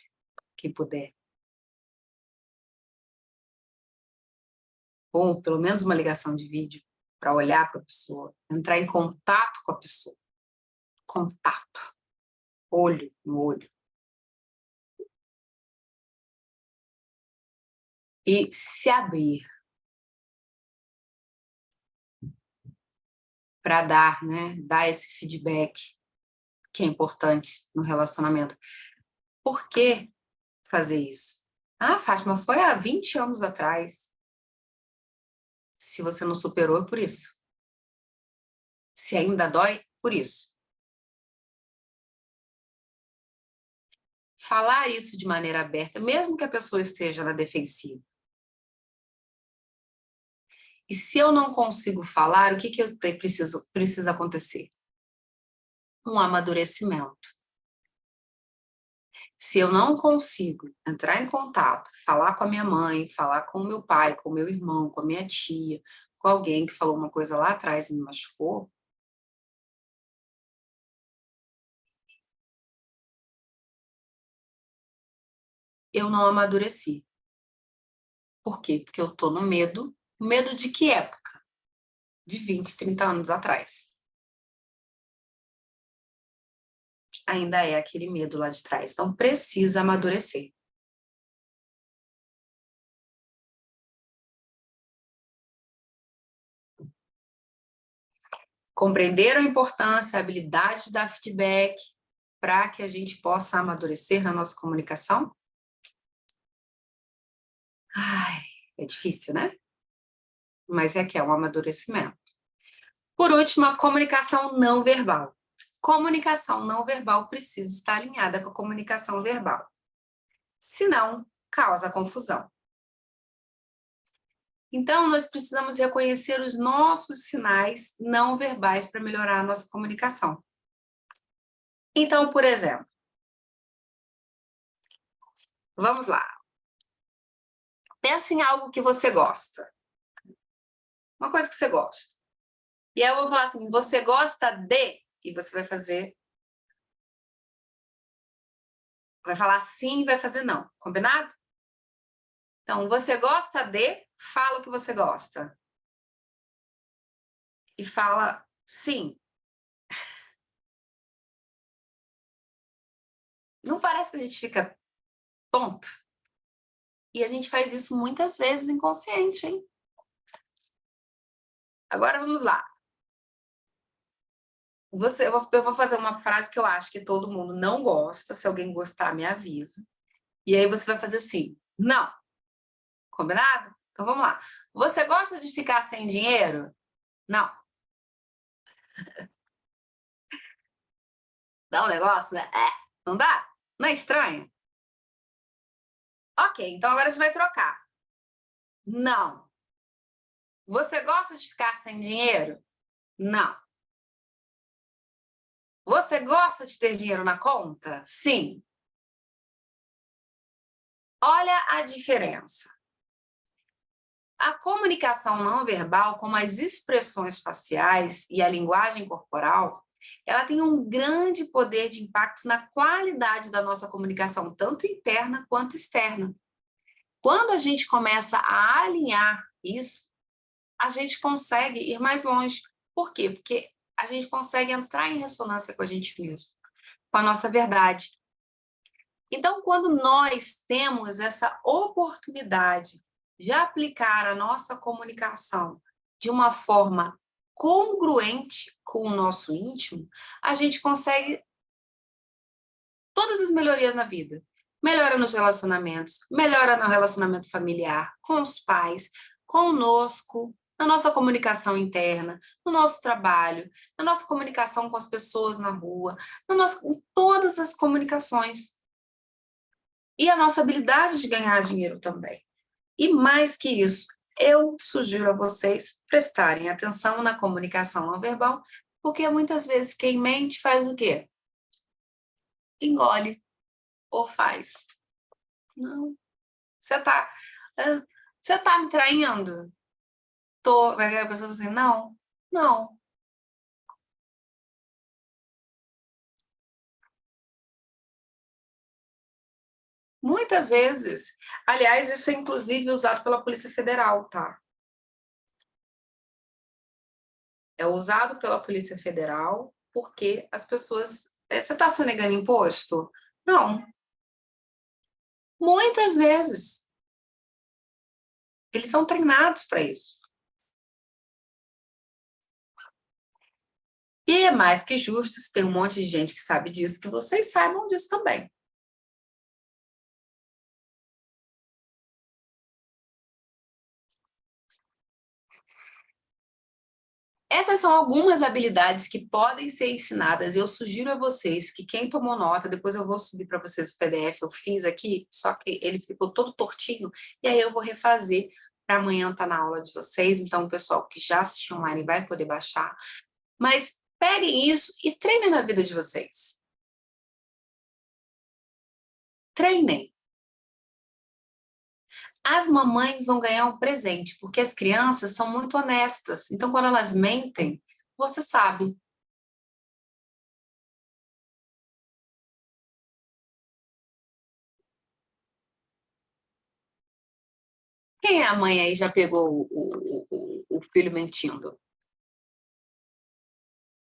quem puder. Ou pelo menos uma ligação de vídeo para olhar para a pessoa, entrar em contato com a pessoa. Contato, olho no olho. E se abrir para dar, né? Dar esse feedback que é importante no relacionamento. Por que fazer isso? Ah, Fátima, foi há 20 anos atrás. Se você não superou, é por isso. Se ainda dói, por isso. Falar isso de maneira aberta, mesmo que a pessoa esteja na defensiva. E se eu não consigo falar, o que eu precisa acontecer? Um amadurecimento. Se eu não consigo entrar em contato, falar com a minha mãe, falar com o meu pai, com o meu irmão, com a minha tia, com alguém que falou uma coisa lá atrás e me machucou, eu não amadureci. Por quê? Porque eu estou no medo. Medo de que época? De 20, 30 anos atrás. Ainda é aquele medo lá de trás. Então, precisa amadurecer. Compreender a importância, a habilidade de dar feedback para que a gente possa amadurecer na nossa comunicação? Ai, é difícil, né? Mas é que é um amadurecimento. Por último, a comunicação não verbal. Comunicação não verbal precisa estar alinhada com a comunicação verbal. Senão, causa confusão. Então, nós precisamos reconhecer os nossos sinais não verbais para melhorar a nossa comunicação. Então, por exemplo, vamos lá. Pensa em algo que você gosta. Uma coisa que você gosta. E aí eu vou falar assim, você gosta de... E você vai falar sim e vai fazer não. Combinado? Então, você gosta de... Fala o que você gosta. E fala sim. Não parece que a gente fica tonto? E a gente faz isso muitas vezes inconsciente, hein? Agora vamos lá. Eu vou fazer uma frase que eu acho que todo mundo não gosta. Se alguém gostar, me avisa. E aí você vai fazer assim, não. Combinado? Então vamos lá. Você gosta de ficar sem dinheiro? Não. Dá um negócio, né? Não dá? Não é estranho? Ok, então agora a gente vai trocar. Não. Você gosta de ficar sem dinheiro? Não. Você gosta de ter dinheiro na conta? Sim. Olha a diferença. A comunicação não verbal, como as expressões faciais e a linguagem corporal, ela tem um grande poder de impacto na qualidade da nossa comunicação, tanto interna quanto externa. Quando a gente começa a alinhar isso, a gente consegue ir mais longe. Por quê? Porque a gente consegue entrar em ressonância com a gente mesmo, com a nossa verdade. Então, quando nós temos essa oportunidade de aplicar a nossa comunicação de uma forma congruente com o nosso íntimo, a gente consegue todas as melhorias na vida. Melhora nos relacionamentos, melhora no relacionamento familiar, com os pais, conosco, na nossa comunicação interna, no nosso trabalho, na nossa comunicação com as pessoas na rua, em todas as comunicações. E a nossa habilidade de ganhar dinheiro também. E mais que isso, eu sugiro a vocês prestarem atenção na comunicação não verbal, porque muitas vezes quem mente faz o quê? Engole ou faz. Não. Você está Você tá me traindo? Tô. Aí a pessoa assim, não, não. Muitas vezes. Aliás, isso é inclusive usado pela Polícia Federal, tá? É usado pela Polícia Federal porque as pessoas. Você está sonegando imposto? Não. Muitas vezes. Eles são treinados para isso. E é mais que justo se tem um monte de gente que sabe disso, que vocês saibam disso também. Essas são algumas habilidades que podem ser ensinadas. Eu sugiro a vocês que quem tomou nota, depois eu vou subir para vocês o PDF, eu fiz aqui, só que ele ficou todo tortinho, e aí eu vou refazer para amanhã estar na aula de vocês. Então, o pessoal que já assistiu online vai poder baixar. Mas peguem isso e treinem na vida de vocês. Treinem. As mamães vão ganhar um presente, porque as crianças são muito honestas. Então, quando elas mentem, você sabe. Quem é a mãe aí já pegou o filho mentindo?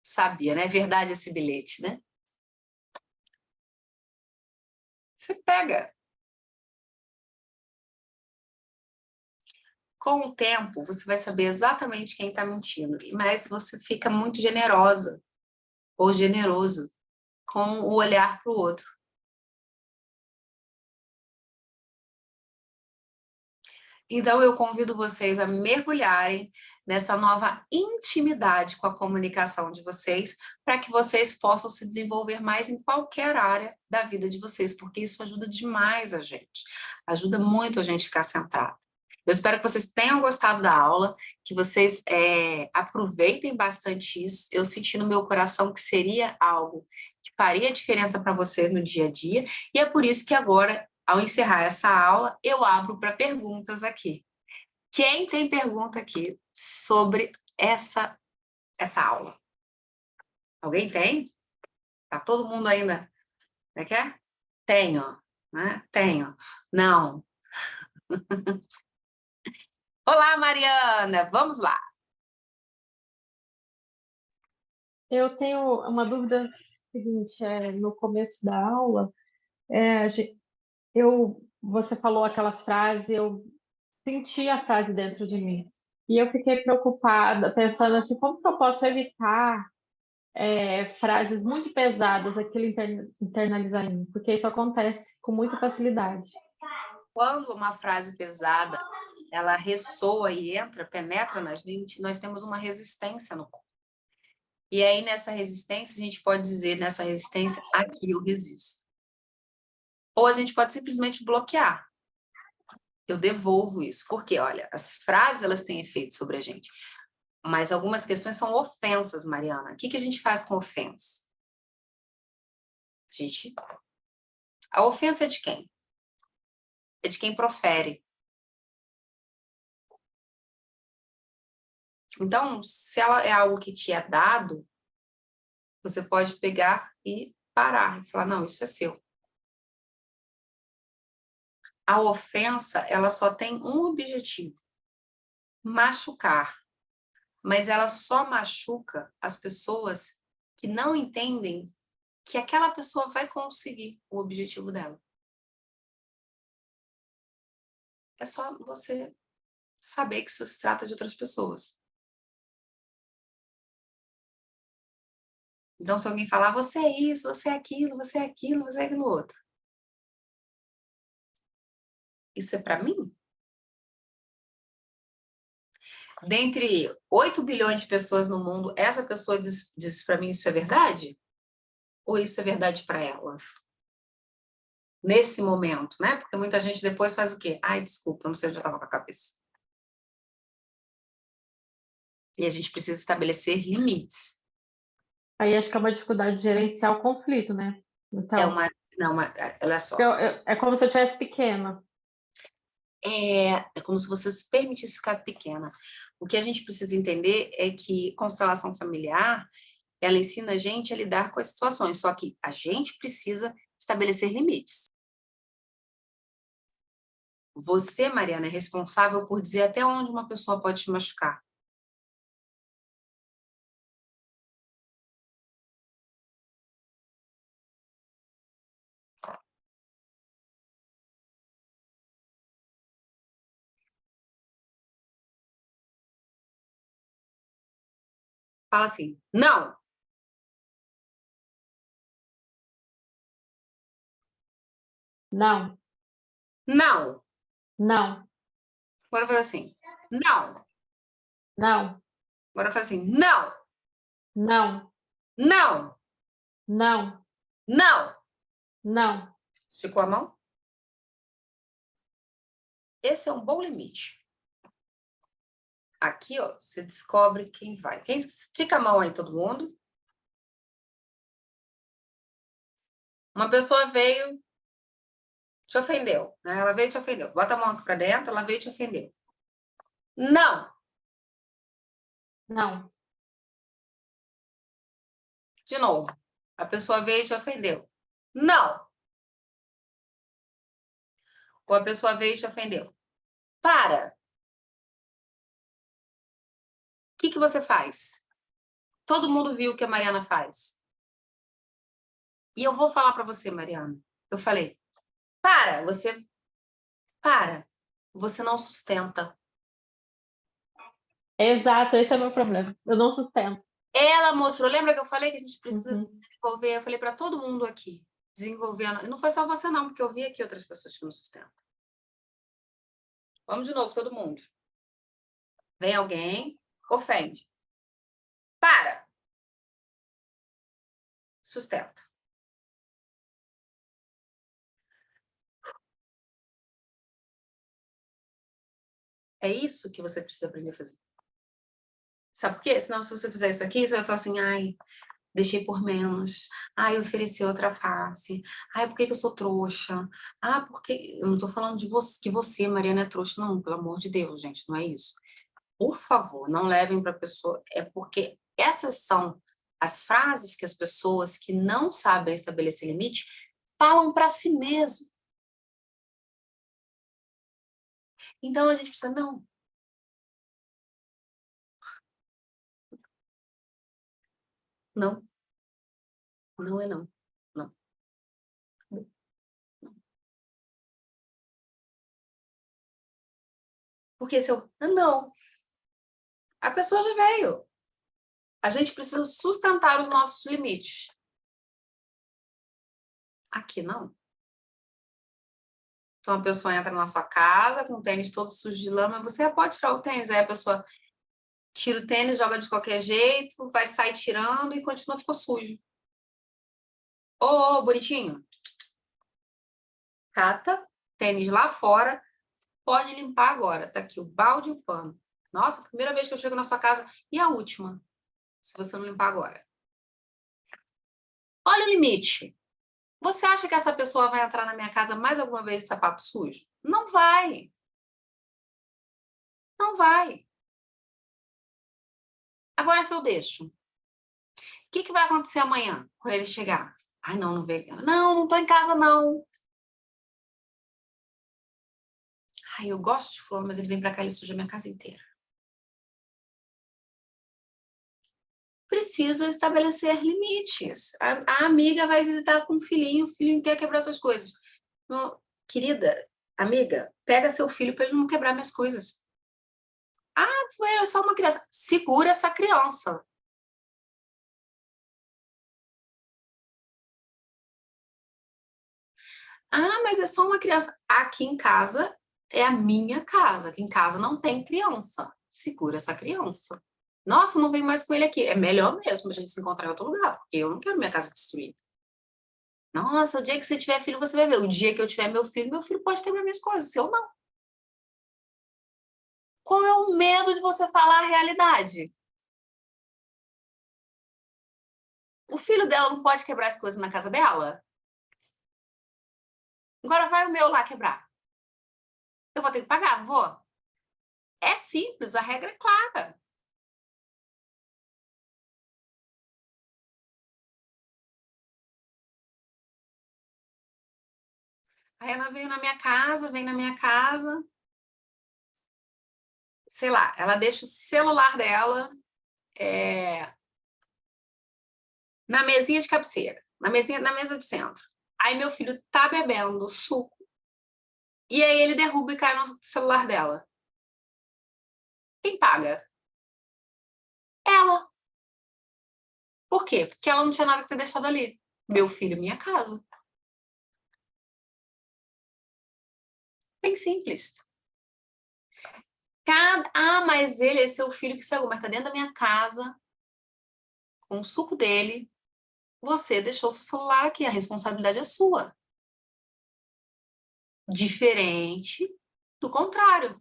Sabia, né? Verdade esse bilhete, né? Você pega. Com o tempo, você vai saber exatamente quem está mentindo, mas você fica muito generosa ou generoso com o olhar para o outro. Então, eu convido vocês a mergulharem nessa nova intimidade com a comunicação de vocês, para que vocês possam se desenvolver mais em qualquer área da vida de vocês, porque isso ajuda demais a gente, ajuda muito a gente ficar centrado. Eu espero que vocês tenham gostado da aula, que vocês aproveitem bastante isso. Eu senti no meu coração que seria algo que faria diferença para vocês no dia a dia, e é por isso que agora, ao encerrar essa aula, eu abro para perguntas aqui. Quem tem pergunta aqui sobre essa aula? Alguém tem? Tá todo mundo ainda? Como é que é? Tenho, né? Tenho. Não. Olá, Mariana, vamos lá. Eu tenho uma dúvida seguinte, no começo da aula, você falou aquelas frases, eu senti a frase dentro de mim. E eu fiquei preocupada, pensando assim, como que eu posso evitar frases muito pesadas, aquilo internalizar em mim? Porque isso acontece com muita facilidade. Quando uma frase pesada, ela ressoa e entra, penetra na gente, nós temos uma resistência no corpo. E aí, nessa resistência, a gente pode dizer, nessa resistência, aqui eu resisto. Ou a gente pode simplesmente bloquear. Eu devolvo isso. Porque, olha, as frases, elas têm efeito sobre a gente. Mas algumas questões são ofensas, Mariana. O que a gente faz com ofensa? A ofensa é de quem? É de quem profere. Então, se ela é algo que te é dado, você pode pegar e parar e falar, não, isso é seu. A ofensa, ela só tem um objetivo, machucar. Mas ela só machuca as pessoas que não entendem que aquela pessoa vai conseguir o objetivo dela. É só você saber que isso se trata de outras pessoas. Então, se alguém falar, você é isso, você é aquilo, você é aquilo, você é aquilo outro. Isso é para mim? Dentre 8 bilhões de pessoas no mundo, essa pessoa diz para mim isso é verdade? Ou isso é verdade para ela? Nesse momento, né? Porque muita gente depois faz o quê? Ai, desculpa, não sei onde eu estava com a cabeça. E a gente precisa estabelecer limites. Aí acho que é uma dificuldade de gerenciar o conflito, né? É Então, uma. Não, olha só. é como se eu estivesse pequena. É como se você se permitisse ficar pequena. O que a gente precisa entender é que constelação familiar, ela ensina a gente a lidar com as situações, só que a gente precisa estabelecer limites. Você, Mariana, é responsável por dizer até onde uma pessoa pode te machucar. Fala assim, não, Não, não. não, Agora faz assim, não. não, Agora faz assim, não, não, não, não, não. não. Esticou a mão? Esse é um bom limite. Aqui, ó, você descobre quem vai. Quem estica a mão aí, todo mundo? Uma pessoa veio, te ofendeu, né? Ela veio e te ofendeu. Bota a mão aqui pra dentro, ela veio e te ofendeu. Não. Não, De novo. A pessoa veio e te ofendeu. Não. Ou a pessoa veio e te ofendeu. Para. O que você faz? Todo mundo viu o que a Mariana faz. E eu vou falar para você, Mariana. Eu falei, para. Você não sustenta. exato, esse é o meu problema. Eu não sustento. Ela mostrou, lembra que eu falei que a gente precisa Uhum. desenvolver? Eu falei para todo mundo aqui, desenvolvendo. Não foi só você não, porque eu vi aqui outras pessoas que não sustentam. Vamos de novo, todo mundo. Vem alguém, ofende. Para. Sustenta. É isso que você precisa aprender a fazer. Sabe por quê? Senão, se você fizer isso aqui, você vai falar assim, ai, deixei por menos. Ai, ofereci outra face. Ai, por que que eu sou trouxa? Ah, porque... Eu não tô falando de você, que você, Mariana, é trouxa. Não, pelo amor de Deus, gente, não é isso. Por favor, não levem para a pessoa. É porque essas são as frases que as pessoas que não sabem estabelecer limite falam para si mesmo. Então, a gente precisa, não. Não. Não é não. Não. Porque se eu... Não. A pessoa já veio. A gente precisa sustentar os nossos limites. Aqui não. Então a pessoa entra na sua casa com o tênis todo sujo de lama, você pode tirar o tênis, aí a pessoa tira o tênis, joga de qualquer jeito, vai sair tirando e continua, ficou sujo. Ô, bonitinho, cata, tênis lá fora, pode limpar agora. Tá aqui o balde e o pano. Nossa, primeira vez que eu chego na sua casa e a última, se você não limpar agora. Olha o limite. Você acha que essa pessoa vai entrar na minha casa mais alguma vez de sapato sujo? Não vai. Não vai. Agora, se eu deixo, o que vai acontecer amanhã, quando ele chegar? Ai, não, não veio. Não, não tô em casa, não. Ai, eu gosto de fulano, mas ele vem pra cá e ele suja a minha casa inteira. Precisa estabelecer limites. A amiga vai visitar com o filhinho quer quebrar suas coisas. Não, querida, amiga, pega seu filho para ele não quebrar minhas coisas. Ah, é só uma criança. Segura essa criança. Ah, mas é só uma criança. Aqui em casa é a minha casa. Aqui em casa não tem criança. Segura essa criança. Nossa, não vem mais com ele aqui. É melhor mesmo a gente se encontrar em outro lugar, porque eu não quero minha casa destruída. Nossa, o dia que você tiver filho, você vai ver. O dia que eu tiver meu filho pode quebrar minhas coisas, se eu não. Qual é o medo de você falar a realidade? O filho dela não pode quebrar as coisas na casa dela? Agora vai o meu lá quebrar. eu vou ter que pagar, não vou? É simples, a regra é clara. Aí ela vem na minha casa, sei lá, ela deixa o celular dela na mesinha de cabeceira, na mesa de centro. Aí meu filho tá bebendo suco, e aí ele derruba e cai no celular dela. Quem paga? Ela. Por quê? Porque ela não tinha nada que ter deixado ali. Meu filho, minha casa. Bem simples. Mas ele é seu filho que estragou, mas tá dentro da minha casa, com o suco dele. Você deixou seu celular aqui, a responsabilidade é sua. Diferente do contrário.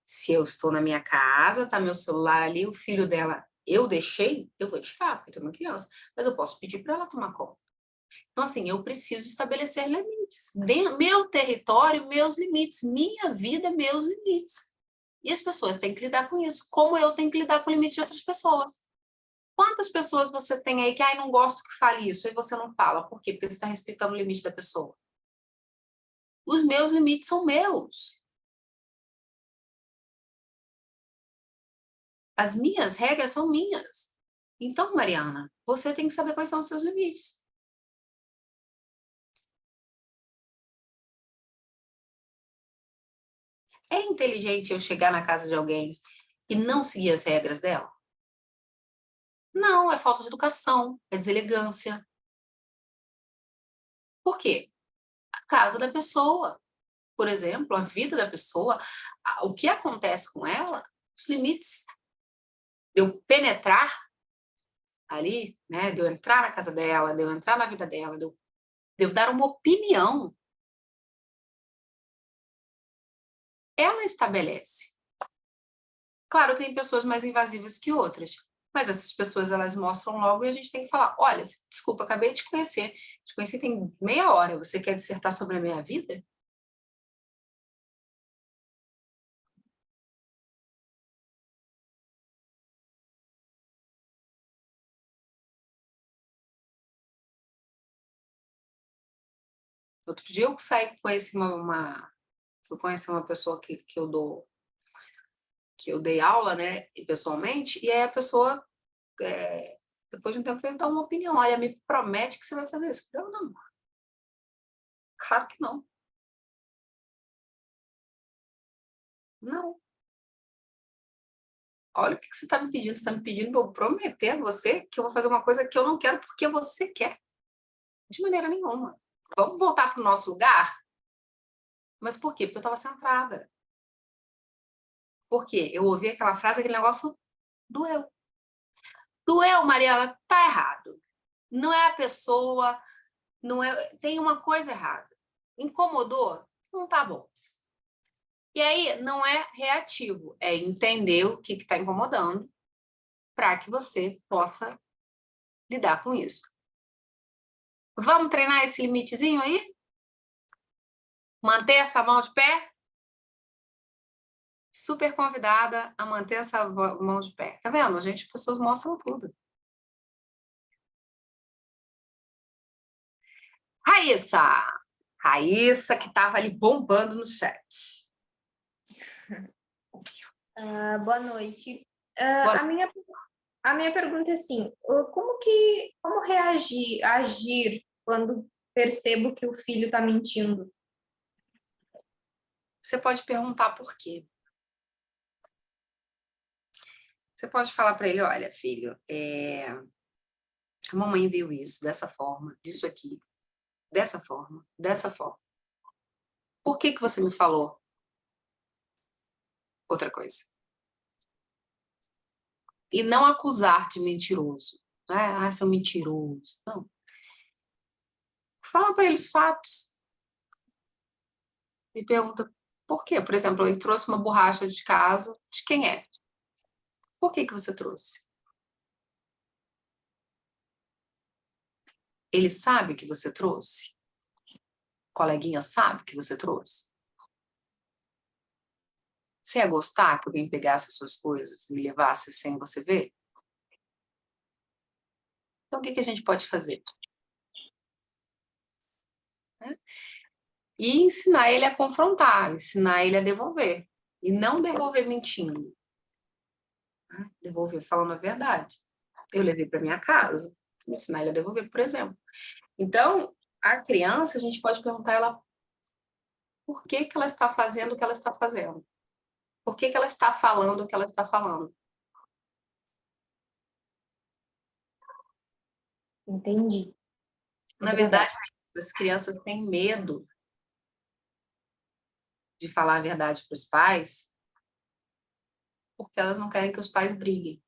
Se eu estou na minha casa, tá meu celular ali, o filho dela, eu deixei, eu vou tirar, porque tem uma criança. Mas eu posso pedir para ela tomar conta. Então, assim, eu preciso estabelecer limites. Meu território, meus limites. Minha vida, meus limites. E as pessoas têm que lidar com isso, como eu tenho que lidar com o limite de outras pessoas. Quantas pessoas você tem aí que, não gosto que fale isso, e você não fala? Por quê? Porque você está respeitando o limite da pessoa. Os meus limites são meus. As minhas regras são minhas. Então, Mariana, você tem que saber quais são os seus limites. É inteligente eu chegar na casa de alguém e não seguir as regras dela? Não, é falta de educação, é deselegância. Por quê? A casa da pessoa, por exemplo, a vida da pessoa, o que acontece com ela, os limites de eu penetrar ali, né, de eu entrar na casa dela, de eu entrar na vida dela, de eu dar uma opinião, ela estabelece. Claro que tem pessoas mais invasivas que outras, mas essas pessoas elas mostram logo e a gente tem que falar: olha, desculpa, acabei de te conheci tem meia hora, você quer dissertar sobre a minha vida? Outro dia eu saí, fui conhecer uma pessoa que eu dei aula, né, pessoalmente, e aí a pessoa, depois de um tempo, veio dar uma opinião: olha, me promete que você vai fazer isso. Eu, não, claro que não. Não. Olha o que você está me pedindo. Você está me pedindo para eu prometer a você que eu vou fazer uma coisa que eu não quero porque você quer. De maneira nenhuma. Vamos voltar para o nosso lugar? Mas por quê? Porque eu estava centrada. Por quê? Eu ouvi aquela frase, aquele negócio doeu. Doeu, Mariana, tá errado. Não é a pessoa, não é, tem uma coisa errada. Incomodou? Não tá bom. E aí não é reativo, é entender o que está incomodando para que você possa lidar com isso. Vamos treinar esse limitezinho aí? Manter essa mão de pé? Super convidada a manter essa mão de pé. Tá vendo? Gente, as pessoas mostram tudo. Raíssa! Raíssa, que estava ali bombando no chat. Boa noite. Boa... A minha pergunta é assim, como agir quando percebo que o filho está mentindo? Você pode perguntar por quê. Você pode falar para ele: olha, filho, a mamãe viu isso dessa forma, disso aqui, dessa forma, dessa forma. Por que você me falou outra coisa? E não acusar de mentiroso. Né? Seu mentiroso. Não. Fala para ele os fatos. E pergunta por quê. Por exemplo, ele trouxe uma borracha de casa. De quem é? Por que você trouxe? Ele sabe que você trouxe? O coleguinha sabe que você trouxe? Você ia gostar que alguém pegasse as suas coisas e levasse sem você ver? Então, o que a gente pode fazer? Né? E ensinar ele a confrontar, ensinar ele a devolver. E não devolver mentindo. Né? Devolver falando a verdade. Eu levei para minha casa. Ensinar ele a devolver, por exemplo. Então, a criança, a gente pode perguntar a ela por que ela está fazendo o que ela está fazendo. Por que ela está falando o que ela está falando. Entendi. Na Obrigada. verdade, as crianças têm medo de falar a verdade para os pais porque elas não querem que os pais briguem.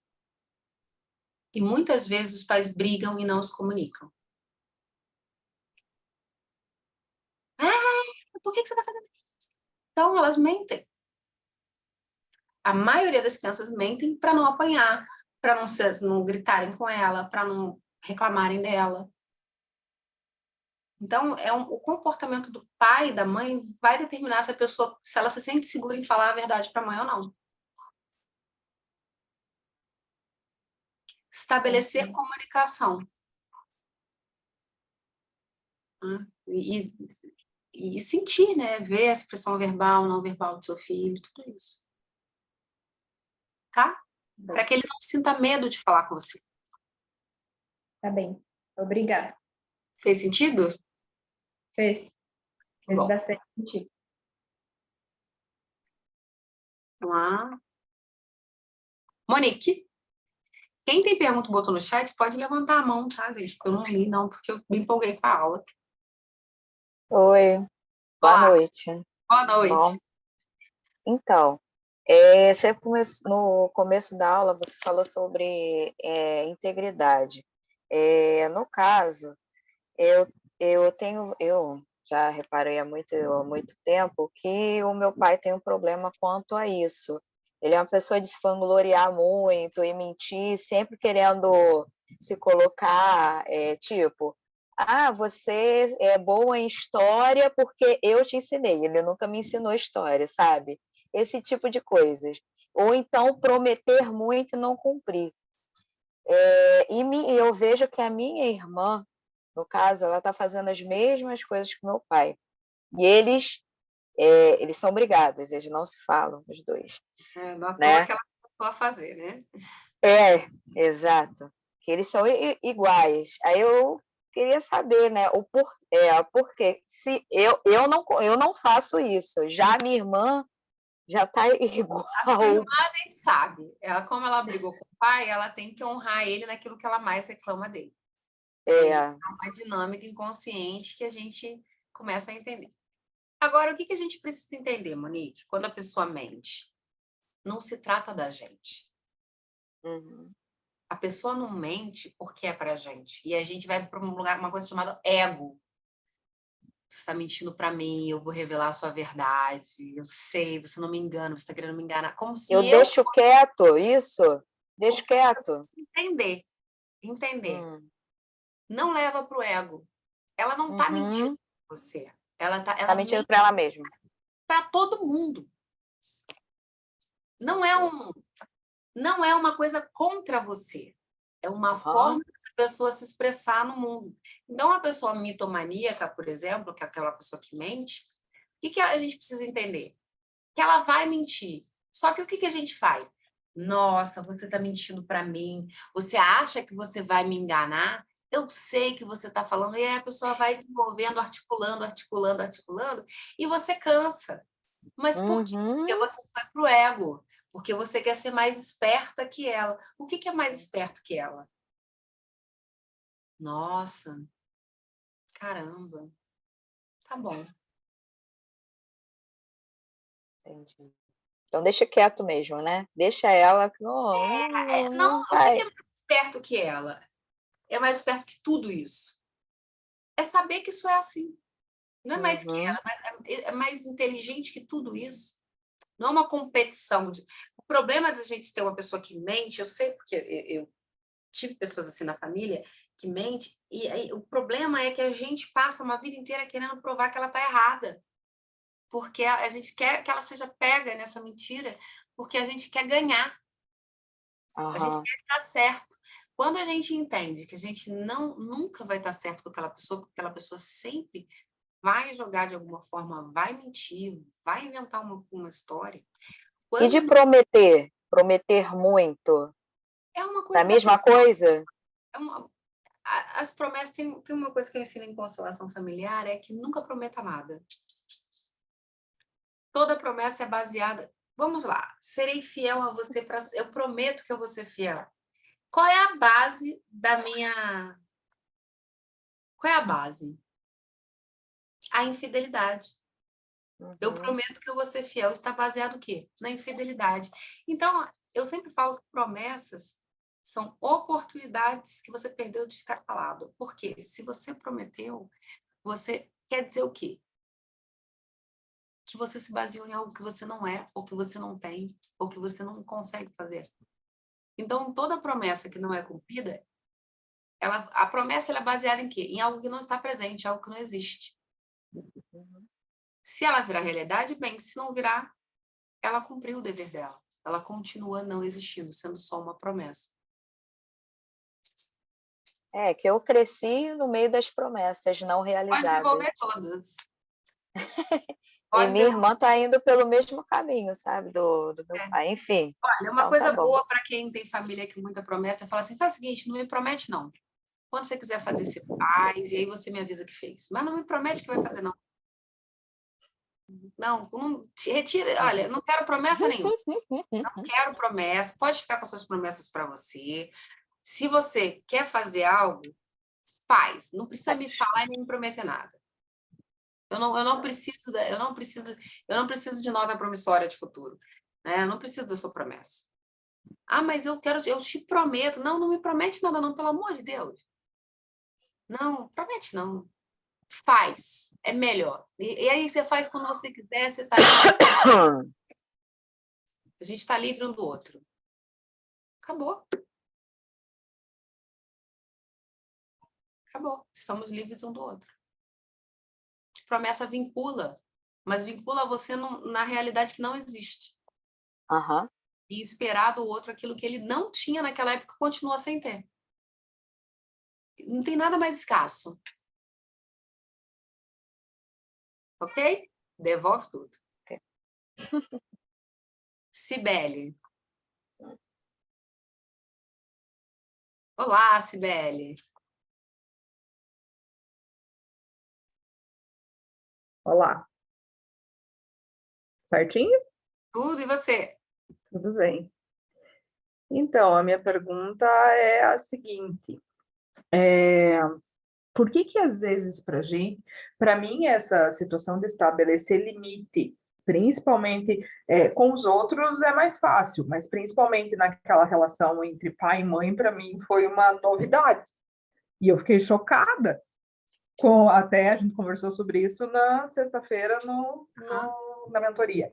E muitas vezes os pais brigam e não se comunicam. Por que você está fazendo isso? Então, elas mentem. A maioria das crianças mentem para não apanhar, para não gritarem com ela, para não reclamarem dela. Então, o comportamento do pai e da mãe vai determinar se a pessoa, se ela se sente segura em falar a verdade para a mãe ou não. Estabelecer comunicação. Né? E sentir, né? Ver a expressão verbal, não verbal do seu filho, tudo isso. Tá? Para que ele não sinta medo de falar com você. Tá bem. Obrigada. Fez sentido? Fez Bom, bastante sentido. vamos lá. Monique, quem tem pergunta botou no chat, pode levantar a mão, tá, gente? Porque eu não li, não, porque eu me empolguei com a aula. Oi, boa Olá, noite. boa noite. Bom, então, no começo da aula você falou sobre integridade. No caso, eu já reparei há muito tempo que o meu pai tem um problema quanto a isso. Ele é uma pessoa de se vangloriar muito e mentir, sempre querendo se colocar, tipo, você é boa em história porque eu te ensinei. Ele nunca me ensinou história, sabe? Esse tipo de coisas. Ou então prometer muito e não cumprir. Eu vejo que a minha irmã, no caso, ela está fazendo as mesmas coisas que meu pai. E eles são brigados, eles não se falam, os dois. Não à toa Né? que ela começou a fazer, né? Exato. Que eles são iguais. Aí eu queria saber, né, o porquê. Se eu não faço isso, já a minha irmã já está igual. A sua irmã, a gente sabe. Como ela brigou com o pai, ela tem que honrar ele naquilo que ela mais reclama dele. É uma dinâmica inconsciente que a gente começa a entender. Agora, o que a gente precisa entender, Monique? Quando a pessoa mente, não se trata da gente. Uhum. A pessoa não mente porque é pra gente. E a gente vai para um lugar, uma coisa chamada ego. Você está mentindo para mim, eu vou revelar a sua verdade. Eu sei, você não me engana, você está querendo me enganar. Como se Eu deixo quieto, isso? Deixo quieto. Entender. Não leva pro ego. Ela não está mentindo para você. Ela tá mentindo para ela mesma. Para todo mundo. Não é uma coisa contra você. É uma forma dessa pessoa se expressar no mundo. Então, a pessoa mitomaníaca, por exemplo, que é aquela pessoa que mente, o que a gente precisa entender? Que ela vai mentir. Só que o que a gente faz? Nossa, você está mentindo para mim. Você acha que você vai me enganar? Eu sei que você está falando. E aí a pessoa vai desenvolvendo, articulando, e você cansa. Mas por quê? Porque você foi pro ego. Porque você quer ser mais esperta que ela. O que é mais esperto que ela? Nossa, caramba. Tá bom. Entendi. Então deixa quieto mesmo, né? Deixa ela que Não, o que é mais esperto que ela? É mais esperto que tudo isso. É saber que isso é assim. Não é mais que ela, mas é mais inteligente que tudo isso. Não é uma competição. O problema da gente ter uma pessoa que mente, eu sei porque eu tive pessoas assim na família que mente, e aí, o problema é que a gente passa uma vida inteira querendo provar que ela está errada. porque a gente quer que ela seja pega nessa mentira, porque a gente quer ganhar, a gente Aham. quer estar certo. Quando a gente entende que a gente nunca vai estar certo com aquela pessoa, porque aquela pessoa sempre vai jogar de alguma forma, vai mentir, vai inventar uma história. E de Quando prometer? Prometer muito? é uma Da coisa mesma coisa? é uma, as promessas, tem uma coisa que eu ensino em constelação familiar, é que nunca prometa nada. Toda promessa é baseada. Vamos lá, serei fiel a você, eu prometo que eu vou ser fiel. Qual é a base da minha. Qual é a base? A infidelidade. Eu Uhum. prometo que eu vou ser fiel. Está baseado o quê? Na infidelidade. Então, eu sempre falo que promessas são oportunidades que você perdeu de ficar calado. Porque se você prometeu, você quer dizer o quê? Que você se baseou em algo que você não é, ou que você não tem, ou que você não consegue fazer. Então, toda promessa que não é cumprida, a promessa ela é baseada em quê? Em algo que não está presente, algo que não existe. Uhum. Se ela virar realidade, bem. Se não virar, ela cumpriu o dever dela. Ela continua não existindo, sendo só uma promessa. É, que eu cresci no meio das promessas não Pode realizadas. devolver todas. E Pode minha devolver. irmã está indo pelo mesmo caminho, sabe, do meu pai. Enfim, Olha, uma então tá coisa bom. boa para quem tem família que muita promessa é falar assim: faz o seguinte, não me promete, não. Quando você quiser fazer, você faz, e aí você me avisa que fez. Mas não me promete que vai fazer, não. Não, retira. Olha, eu não quero promessa nenhuma. Não quero promessa. Pode ficar com suas promessas para você. Se você quer fazer algo, faz. Não precisa me falar e nem me prometer nada. Eu não preciso de nota promissória de futuro, né? Eu não preciso da sua promessa. Ah, mas eu te prometo. Não, não me promete nada, não, pelo amor de Deus. Não, promete não. Faz, é melhor. E aí você faz quando você quiser, você está livre. A gente está livre um do outro. Acabou. Acabou. Estamos livres um do outro. Promessa vincula, mas vincula você na realidade que não existe. Aham. E esperar do outro aquilo que ele não tinha naquela época continua sem ter. Não tem nada mais escasso. Ok? Devolve tudo. Ok. Cibele. Olá, Cibele. Olá, certinho? Tudo e você? Tudo bem. Então, a minha pergunta é a seguinte: por que às vezes para mim, essa situação de estabelecer limite, principalmente com os outros, é mais fácil, mas principalmente naquela relação entre pai e mãe, para mim foi uma novidade. E eu fiquei chocada. Até a gente conversou sobre isso na sexta-feira na mentoria.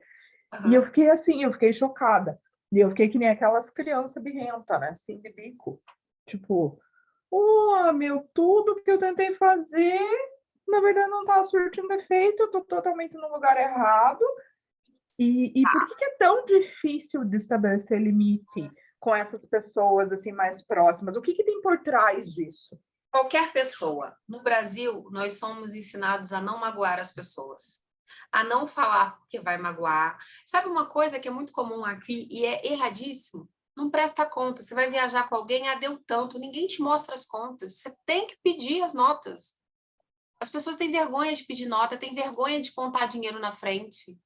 E eu fiquei assim, eu fiquei chocada. E eu fiquei que nem aquelas crianças birrentas, né? Assim, de bico. Tipo, meu, tudo que eu tentei fazer, na verdade não tá surtindo efeito, eu tô totalmente no lugar errado. E por que é tão difícil de estabelecer limite com essas pessoas, assim, mais próximas? O que tem por trás disso? Qualquer pessoa. No Brasil, nós somos ensinados a não magoar as pessoas. A não falar porque vai magoar. Sabe uma coisa que é muito comum aqui e é erradíssimo? Não presta conta. Você vai viajar com alguém, deu tanto, ninguém te mostra as contas. Você tem que pedir as notas. As pessoas têm vergonha de pedir nota, têm vergonha de contar dinheiro na frente.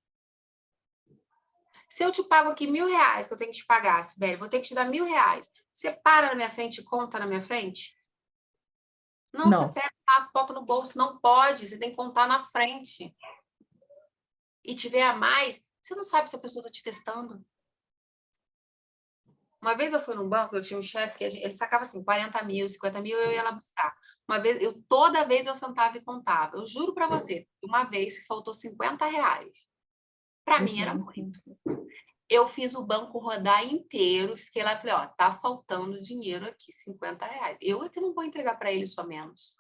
Se eu te pago aqui R$1.000 que eu tenho que te pagar, Sibeli, vou ter que te dar R$1.000. Você para na minha frente e conta na minha frente? Não, você Não. pega as botas no bolso, não pode, você tem que contar na frente. E tiver a mais, você não sabe se a pessoa está te testando. Uma vez eu fui num banco, eu tinha um chefe que ele sacava assim, 40 mil, 50 mil, eu ia lá buscar. Toda vez eu sentava e contava. Eu juro para você, uma vez que faltou R$50. Para mim era muito. Eu fiz o banco rodar inteiro, fiquei lá e falei, ó, tá faltando dinheiro aqui, R$50. Eu é que não vou entregar para ele só menos.